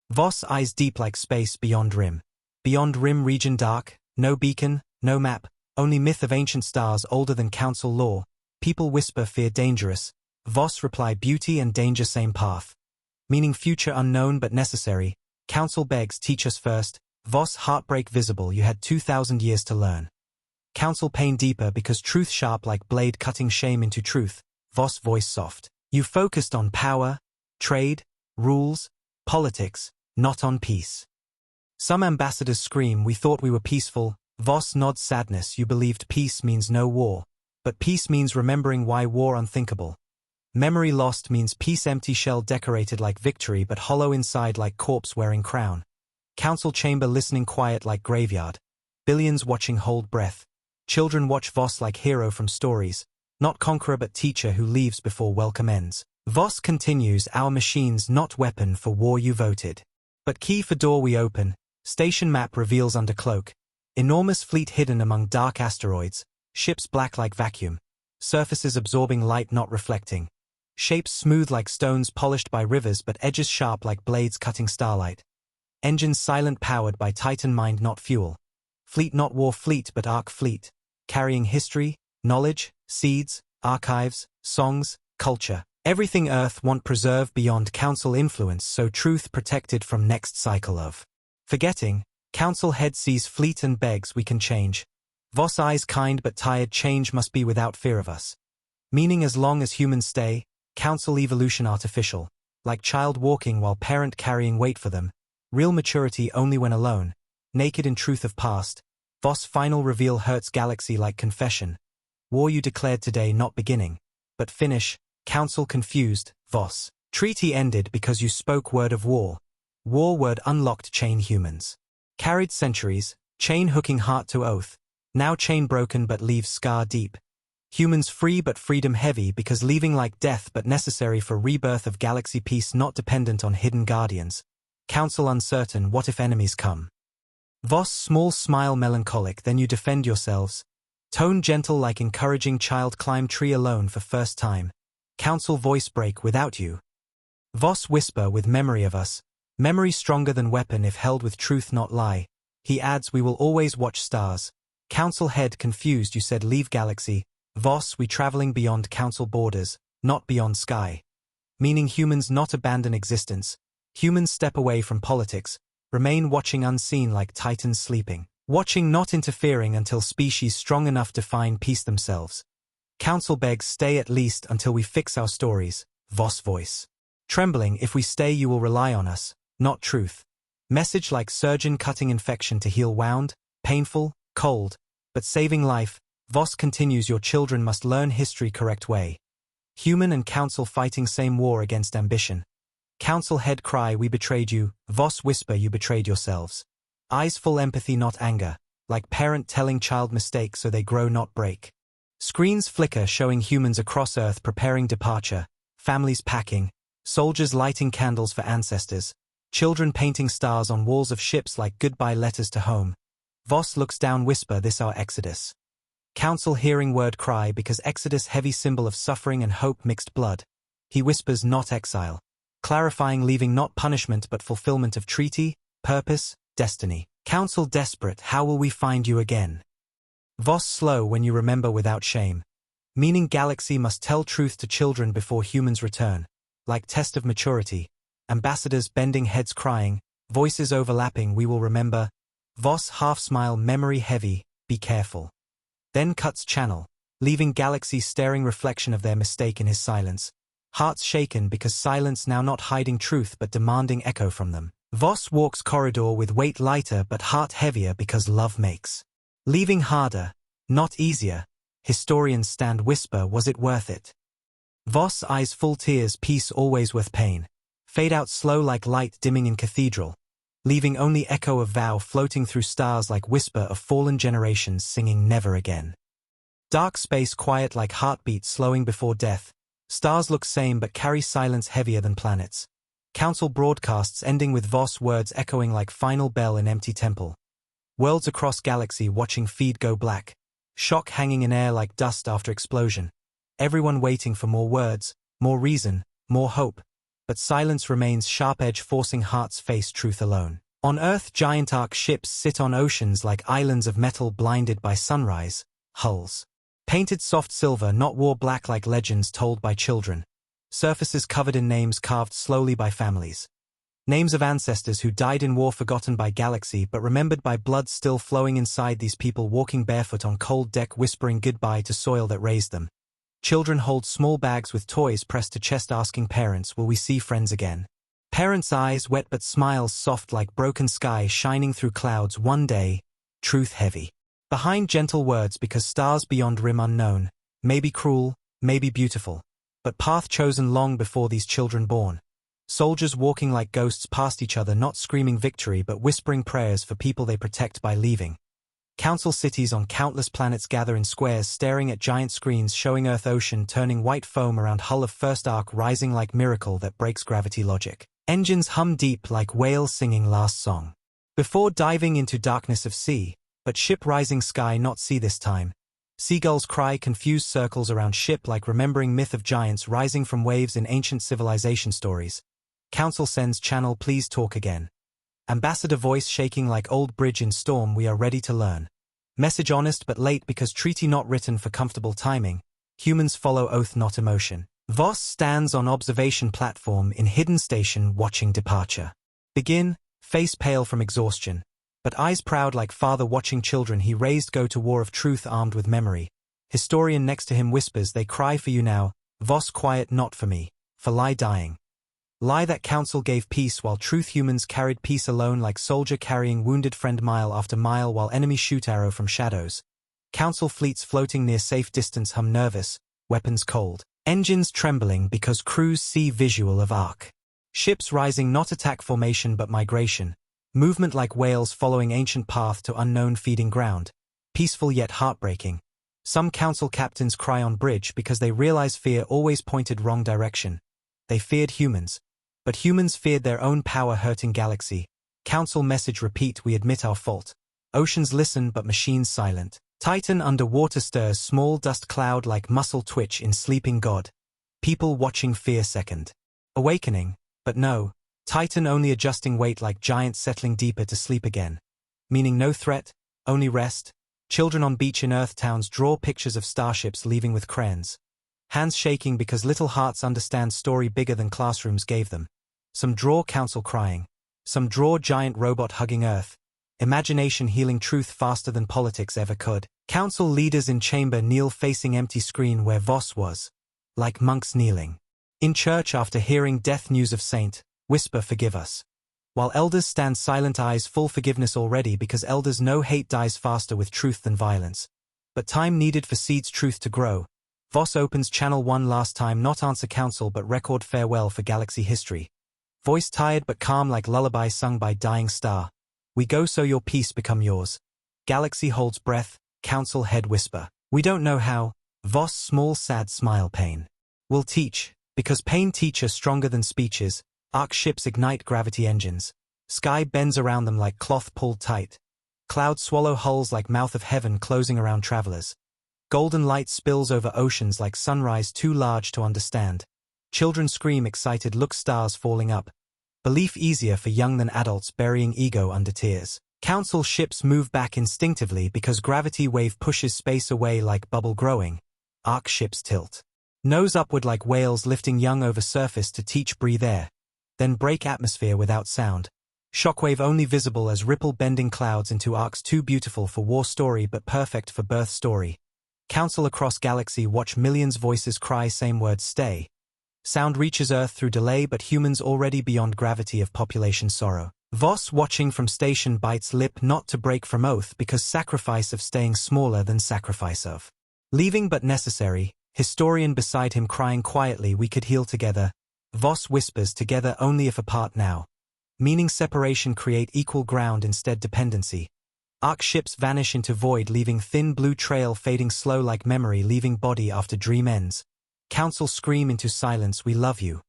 Voss eyes deep like space beyond rim. Beyond rim region dark, no beacon, no map, only myth of ancient stars older than council lore. People whisper fear dangerous. Voss reply beauty and danger same path. Meaning future unknown but necessary. Council begs teach us first. Voss heartbreak visible, you had 2,000 years to learn. Council pain deeper because truth sharp like blade cutting shame into truth. Voss voice soft. You focused on power, trade, rules, politics, not on peace. Some ambassadors scream we thought we were peaceful. Voss nods sadness, you believed peace means no war. But peace means remembering why war unthinkable. Memory lost means peace empty shell decorated like victory but hollow inside like corpse wearing crown. Council chamber listening quiet like graveyard. Billions watching hold breath. Children watch Voss like hero from stories, not conqueror but teacher who leaves before welcome ends. Voss continues, our machines not weapon for war you voted. But key for door we open, station map reveals under cloak. Enormous fleet hidden among dark asteroids, ships black like vacuum, surfaces absorbing light not reflecting. Shapes smooth like stones polished by rivers but edges sharp like blades cutting starlight. Engines silent powered by Titan mind not fuel. Fleet not war fleet but arc fleet. Carrying history, knowledge, seeds, archives, songs, culture. Everything Earth want preserve beyond council influence so truth protected from next cycle of. Forgetting, council head sees fleet and begs we can change. Voss eyes kind but tired change must be without fear of us. Meaning as long as humans stay, council evolution artificial. Like child walking while parent carrying weight for them. Real maturity only when alone. Naked in truth of past. Voss final reveal hurts galaxy like confession. War you declared today not beginning. But finish, council confused, Voss. Treaty ended because you spoke word of war. War word unlocked chain humans. Carried centuries, chain hooking heart to oath. Now chain broken but leaves scar deep. Humans free but freedom heavy because leaving like death but necessary for rebirth of galaxy peace not dependent on hidden guardians. Council uncertain what if enemies come. Voss small smile melancholic then you defend yourselves. Tone gentle like encouraging child climb tree alone for first time. Council voice break without you. Voss whisper with memory of us. Memory stronger than weapon if held with truth not lie. He adds we will always watch stars. Council head confused you said leave galaxy. Voss we traveling beyond council borders, not beyond sky. Meaning humans not abandon existence. Humans step away from politics. Remain watching unseen like titans sleeping. Watching not interfering until species strong enough to find peace themselves. Council begs stay at least until we fix our stories. Voss voice. Trembling if we stay you will rely on us, not truth. Message like surgeon cutting infection to heal wound, painful, cold, but saving life. Voss continues your children must learn history correct way. Human and council fighting same war against ambition. Council head cry we betrayed you. Voss whisper you betrayed yourselves. Eyes full empathy not anger, like parent telling child mistake so they grow not break. Screens flicker showing humans across Earth preparing departure, families packing, soldiers lighting candles for ancestors, children painting stars on walls of ships like goodbye letters to home. Voss looks down whisper this our exodus. Council hearing word cry because exodus heavy symbol of suffering and hope mixed blood. He whispers not exile. Clarifying leaving not punishment but fulfillment of treaty, purpose, destiny. Council desperate how will we find you again? Voss slow when you remember without shame. Meaning galaxy must tell truth to children before humans return. Like test of maturity. Ambassadors bending heads crying, voices overlapping we will remember. Voss half smile memory heavy, be careful. Then cuts channel, leaving Galaxy staring reflection of their mistake in his silence. Hearts shaken because silence now not hiding truth but demanding echo from them. Voss walks corridor with weight lighter but heart heavier because love makes leaving harder, not easier. Historians stand whisper, was it worth it? Voss eyes full tears, peace always worth pain. Fade out slow like light dimming in cathedral, leaving only echo of vow floating through stars like whisper of fallen generations singing never again. Dark space quiet like heartbeat slowing before death. Stars look same but carry silence heavier than planets. Council broadcasts ending with Voss words echoing like final bell in empty temple. Worlds across galaxy watching feed go black. Shock hanging in air like dust after explosion. Everyone waiting for more words, more reason, more hope. But silence remains sharp edge forcing hearts face truth alone. On Earth giant arc ships sit on oceans like islands of metal blinded by sunrise, hulls. Painted soft silver not war black like legends told by children. Surfaces covered in names carved slowly by families. Names of ancestors who died in war forgotten by galaxy but remembered by blood still flowing inside these people walking barefoot on cold deck whispering goodbye to soil that raised them. Children hold small bags with toys pressed to chest asking parents, will we see friends again? Parents' eyes wet but smiles soft like broken sky shining through clouds one day, truth heavy. Behind gentle words because stars beyond rim unknown, maybe cruel, maybe beautiful, but path chosen long before these children born. Soldiers walking like ghosts past each other not screaming victory but whispering prayers for people they protect by leaving. Council cities on countless planets gather in squares staring at giant screens showing Earth ocean turning white foam around hull of first arc rising like miracle that breaks gravity logic. Engines hum deep like whales singing last song. Before diving into darkness of sea, but ship rising sky not sea this time. Seagulls cry confused circles around ship like remembering myth of giants rising from waves in ancient civilization stories. Council sends channel please talk again. Ambassador voice shaking like old bridge in storm we are ready to learn. Message honest but late because treaty not written for comfortable timing. Humans follow oath not emotion. Voss stands on observation platform in hidden station watching departure. Begin, face pale from exhaustion. But eyes proud like father watching children he raised go to war of truth armed with memory. Historian next to him whispers they cry for you now, Voss quiet not for me, for lie dying. Lie that council gave peace while truth humans carried peace alone like soldier carrying wounded friend mile after mile while enemy shoot arrow from shadows. Council fleets floating near safe distance hum nervous, weapons cold. Engines trembling because crews see visual of arc. Ships rising not attack formation but migration. Movement like whales following ancient path to unknown feeding ground. Peaceful yet heartbreaking. Some council captains cry on bridge because they realize fear always pointed wrong direction. They feared humans. But humans feared their own power hurting galaxy. Council message repeat we admit our fault. Oceans listen but machines silent. Titan underwater stirs small dust cloud like muscle twitch in sleeping god. People watching fear second. Awakening, but no. Titan only adjusting weight like giant settling deeper to sleep again. Meaning no threat, only rest. Children on beach in Earth towns draw pictures of starships leaving with crayons. Hands shaking because little hearts understand story bigger than classrooms gave them. Some draw council crying. Some draw giant robot hugging Earth. Imagination healing truth faster than politics ever could. Council leaders in chamber kneel facing empty screen where Voss was. Like monks kneeling. In church after hearing death news of saint, whisper forgive us. While elders stand silent eyes full forgiveness already because elders know hate dies faster with truth than violence. But time needed for seeds truth to grow. Voss opens channel 1 last time not answer council but record farewell for galaxy history. Voice tired but calm like lullaby sung by dying star. We go so your peace become yours. Galaxy holds breath, council head whisper. We don't know how, Voss small sad smile pain. We'll teach, because pain teacher stronger than speeches, arc ships ignite gravity engines. Sky bends around them like cloth pulled tight. Clouds swallow hulls like mouth of heaven closing around travelers. Golden light spills over oceans like sunrise too large to understand. Children scream excited look stars falling up. Belief easier for young than adults burying ego under tears. Council ships move back instinctively because gravity wave pushes space away like bubble growing. Arc ships tilt. Nose upward like whales lifting young over surface to teach breathe air. Then break atmosphere without sound. Shockwave only visible as ripple-bending clouds into arcs too beautiful for war story but perfect for birth story. Council across galaxy watch millions voices cry same words stay. Sound reaches Earth through delay but humans already beyond gravity of population sorrow. Voss watching from station bites lip not to break from oath because sacrifice of staying smaller than sacrifice of leaving but necessary. Historian beside him crying quietly we could heal together. Voss whispers together only if apart now. Meaning separation create equal ground instead dependency. Arc ships vanish into void leaving thin blue trail fading slow like memory leaving body after dream ends. Council scream into silence we love you.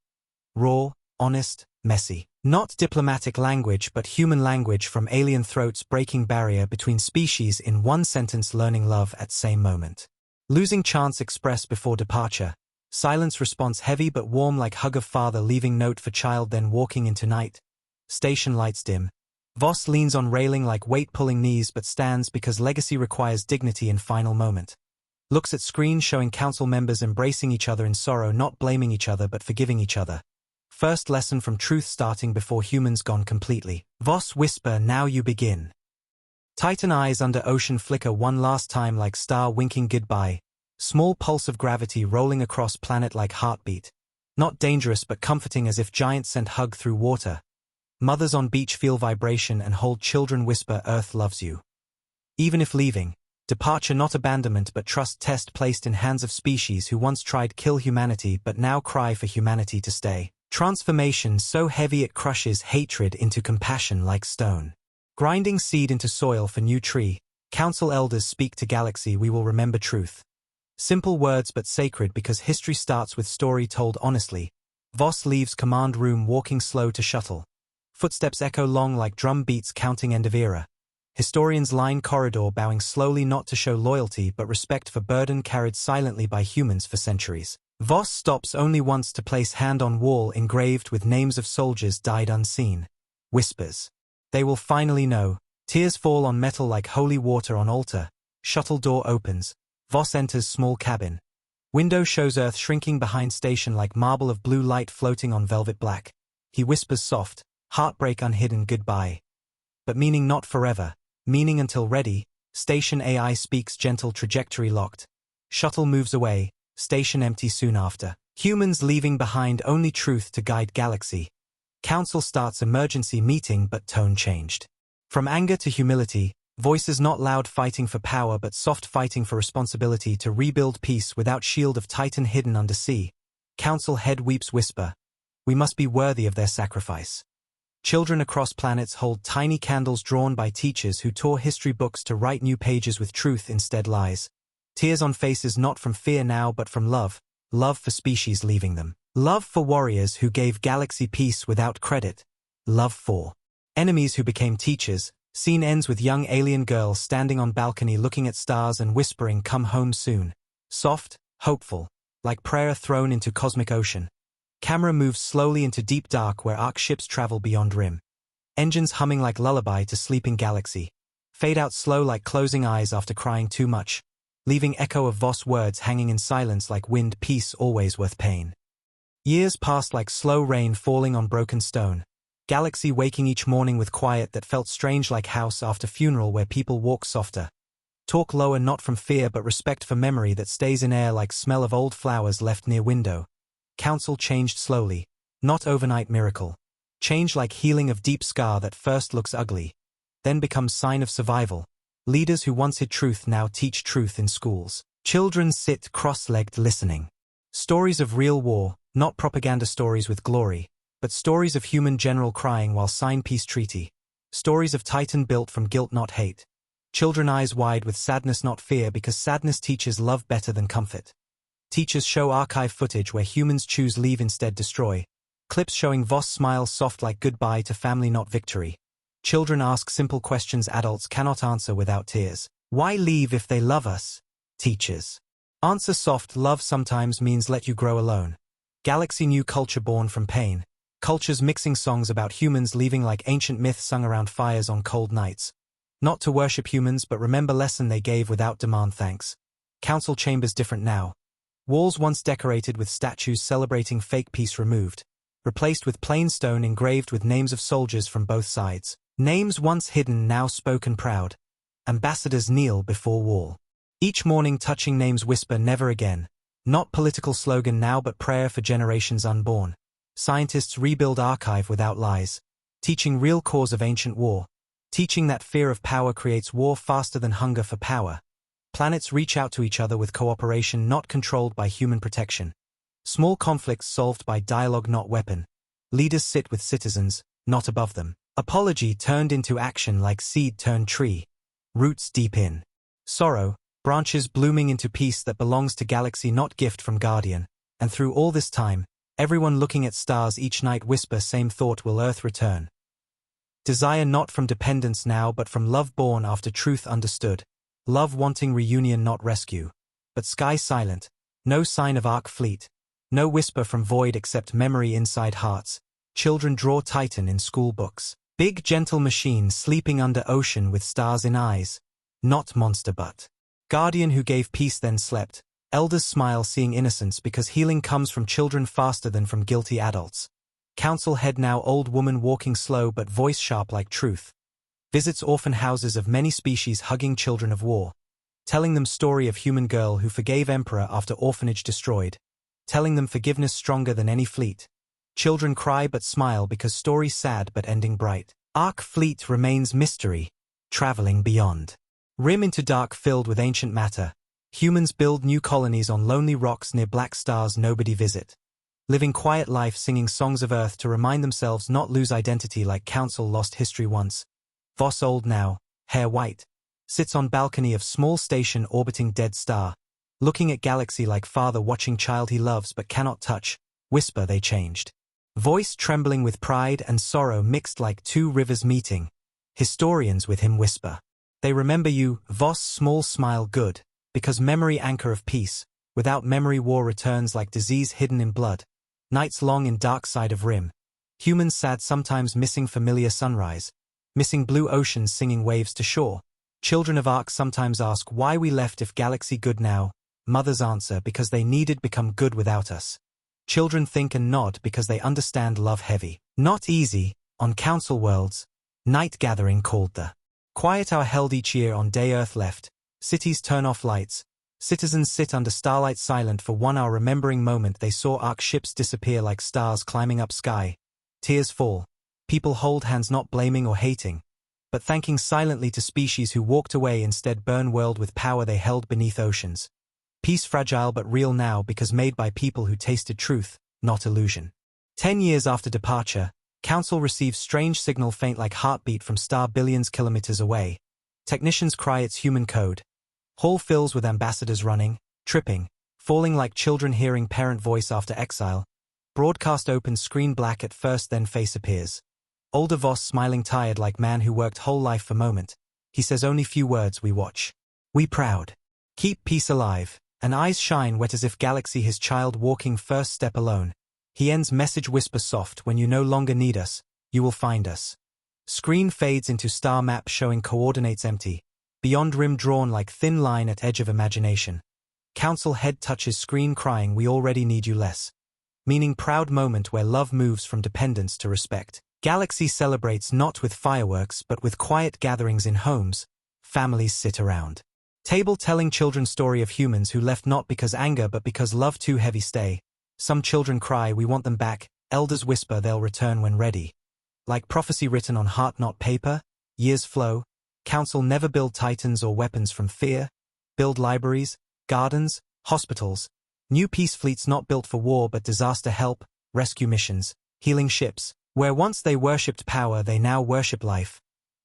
Raw, honest, messy. Not diplomatic language but human language from alien throats breaking barrier between species in one sentence learning love at same moment. Losing chance expressed before departure. Silence response heavy but warm like hug of father leaving note for child then walking into night. Station lights dim. Voss leans on railing like weight pulling knees but stands because legacy requires dignity in final moment. Looks at screen showing council members embracing each other in sorrow not blaming each other but forgiving each other. First lesson from truth starting before humans gone completely. Voss whisper now you begin. Titan eyes under ocean flicker one last time like star winking goodbye. Small pulse of gravity rolling across planet like heartbeat. Not dangerous but comforting as if giants sent hug through water. Mothers on beach feel vibration and hold children whisper Earth loves you. Even if leaving. Departure not abandonment but trust test placed in hands of species who once tried kill humanity but now cry for humanity to stay. Transformation so heavy it crushes hatred into compassion like stone. Grinding seed into soil for new tree. Council elders speak to galaxy we will remember truth. Simple words but sacred because history starts with story told honestly. Voss leaves command room walking slow to shuttle. Footsteps echo long like drum beats counting end of era. Historians line corridor bowing slowly not to show loyalty but respect for burden carried silently by humans for centuries. Voss stops only once to place hand on wall engraved with names of soldiers died unseen. Whispers. They will finally know. Tears fall on metal like holy water on altar. Shuttle door opens. Voss enters small cabin. Window shows Earth shrinking behind station like marble of blue light floating on velvet black. He whispers soft, heartbreak unhidden goodbye. But meaning not forever, meaning until ready. Station AI speaks gentle trajectory locked. Shuttle moves away, station empty soon after. Humans leaving behind only truth to guide galaxy. Council starts emergency meeting but tone changed. From anger to humility, voices not loud fighting for power but soft fighting for responsibility to rebuild peace without shield of Titan hidden under sea. Council head weeps whisper. We must be worthy of their sacrifice. Children across planets hold tiny candles drawn by teachers who tore history books to write new pages with truth instead lies. Tears on faces not from fear now but from love. Love for species leaving them. Love for warriors who gave galaxy peace without credit. Love for enemies who became teachers. Scene ends with young alien girl standing on balcony looking at stars and whispering come home soon. Soft, hopeful, like prayer thrown into cosmic ocean. Camera moves slowly into deep dark where arc ships travel beyond rim. Engines humming like lullaby to sleeping galaxy. Fade out slow like closing eyes after crying too much. Leaving echo of Voss words hanging in silence like wind peace always worth pain. Years passed like slow rain falling on broken stone. Galaxy waking each morning with quiet that felt strange like house after funeral where people walk softer. Talk lower not from fear but respect for memory that stays in air like smell of old flowers left near window. Council changed slowly. Not overnight miracle. Change like healing of deep scar that first looks ugly. Then becomes sign of survival. Leaders who once hid truth now teach truth in schools. Children sit cross-legged listening. Stories of real war, not propaganda stories with glory, but stories of human general crying while sign peace treaty. Stories of Titan built from guilt not hate. Children eyes wide with sadness not fear because sadness teaches love better than comfort. Teachers show archive footage where humans choose leave instead destroy. Clips showing Voss smile soft like goodbye to family not victory. Children ask simple questions adults cannot answer without tears. Why leave if they love us? Teachers. Answer soft love sometimes means let you grow alone. Galaxy new culture born from pain. Cultures mixing songs about humans leaving like ancient myths sung around fires on cold nights. Not to worship humans but remember lesson they gave without demand thanks. Council chambers different now. Walls once decorated with statues celebrating fake peace removed. replaced with plain stone engraved with names of soldiers from both sides. Names once hidden now spoken proud. Ambassadors kneel before wall. Each morning touching names whisper never again. Not political slogan now but prayer for generations unborn. Scientists rebuild archive without lies. Teaching real cause of ancient war. Teaching that fear of power creates war faster than hunger for power. Planets reach out to each other with cooperation not controlled by human protection. Small conflicts solved by dialogue not weapon. Leaders sit with citizens, not above them. Apology turned into action like seed turned tree. Roots deep in. Sorrow, branches blooming into peace that belongs to galaxy not gift from guardian. And through all this time, everyone looking at stars each night whisper same thought will Earth return. Desire not from dependence now but from love born after truth understood. Love wanting reunion not rescue. But sky silent, no sign of arc fleet. No whisper from void except memory inside hearts. Children draw Titan in school books. Big gentle machine sleeping under ocean with stars in eyes. Not monster but guardian who gave peace then slept. Elders smile seeing innocence because healing comes from children faster than from guilty adults. Council head now old woman walking slow but voice sharp like truth. Visits orphan houses of many species hugging children of war. Telling them story of human girl who forgave emperor after orphanage destroyed. Telling them forgiveness stronger than any fleet. Children cry but smile because story sad but ending bright. Arc fleet remains mystery. Traveling beyond. Rim into dark filled with ancient matter. Humans build new colonies on lonely rocks near black stars nobody visit. Living quiet life singing songs of Earth to remind themselves not lose identity like Council lost history once. Voss old now, hair white. Sits on balcony of small station orbiting dead star. Looking at galaxy like father watching child he loves but cannot touch. Whisper they changed. Voice trembling with pride and sorrow mixed like two rivers meeting. Historians with him whisper. They remember you, Voss small smile good. Because memory anchor of peace. Without memory war returns like disease hidden in blood. Nights long in dark side of rim. Humans sad sometimes missing familiar sunrise. Missing blue oceans singing waves to shore. Children of Arc sometimes ask why we left if galaxy good now. Mothers answer because they needed become good without us. Children think and nod because they understand love heavy. Not easy, on council worlds. Night gathering called the quiet hour held each year on day Earth left. Cities turn off lights. Citizens sit under starlight silent for 1 hour remembering moment they saw Arc ships disappear like stars climbing up sky. Tears fall. People hold hands not blaming or hating, but thanking silently to species who walked away instead burn world with power they held beneath oceans. Peace fragile but real now because made by people who tasted truth, not illusion. 10 years after departure, Council receives strange signal faint like heartbeat from star billions kilometers away. Technicians cry it's human code. Hall fills with ambassadors running, tripping, falling like children hearing parent voice after exile. Broadcast opens screen black at first then face appears. Older Voss smiling tired like man who worked whole life for moment. He says only few words we watch. We proud. Keep peace alive. And eyes shine wet as if galaxy his child walking first step alone. He ends message whisper soft when you no longer need us, you will find us. Screen fades into star map showing coordinates empty. Beyond rim drawn like thin line at edge of imagination. Council head touches screen crying we already need you less. Meaning proud moment where love moves from dependence to respect. Galaxy celebrates not with fireworks but with quiet gatherings in homes. Families sit around. Table telling children story of humans who left not because anger but because love too heavy stay. Some children cry we want them back, elders whisper they'll return when ready. Like prophecy written on heart not paper, years flow. Council never build titans or weapons from fear. Build libraries, gardens, hospitals. New peace fleets not built for war but disaster help, rescue missions, healing ships. Where once they worshipped power they now worship life.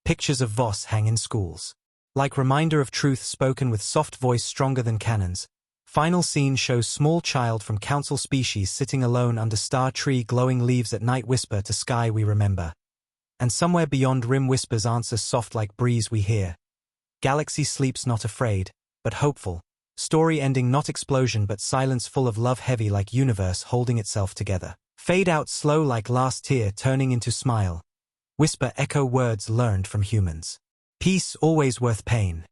Pictures of Voss hang in schools. Like reminder of truth spoken with soft voice stronger than cannons. Final scene shows small child from council species sitting alone under star tree glowing leaves at night whisper to sky we remember. And somewhere beyond rim whispers answer soft like breeze we hear. Galaxy sleeps not afraid, but hopeful. Story ending not explosion but silence full of love heavy like universe holding itself together. Fade out slow like last tear turning into smile. Whisper echo words learned from humans. Peace always worth pain.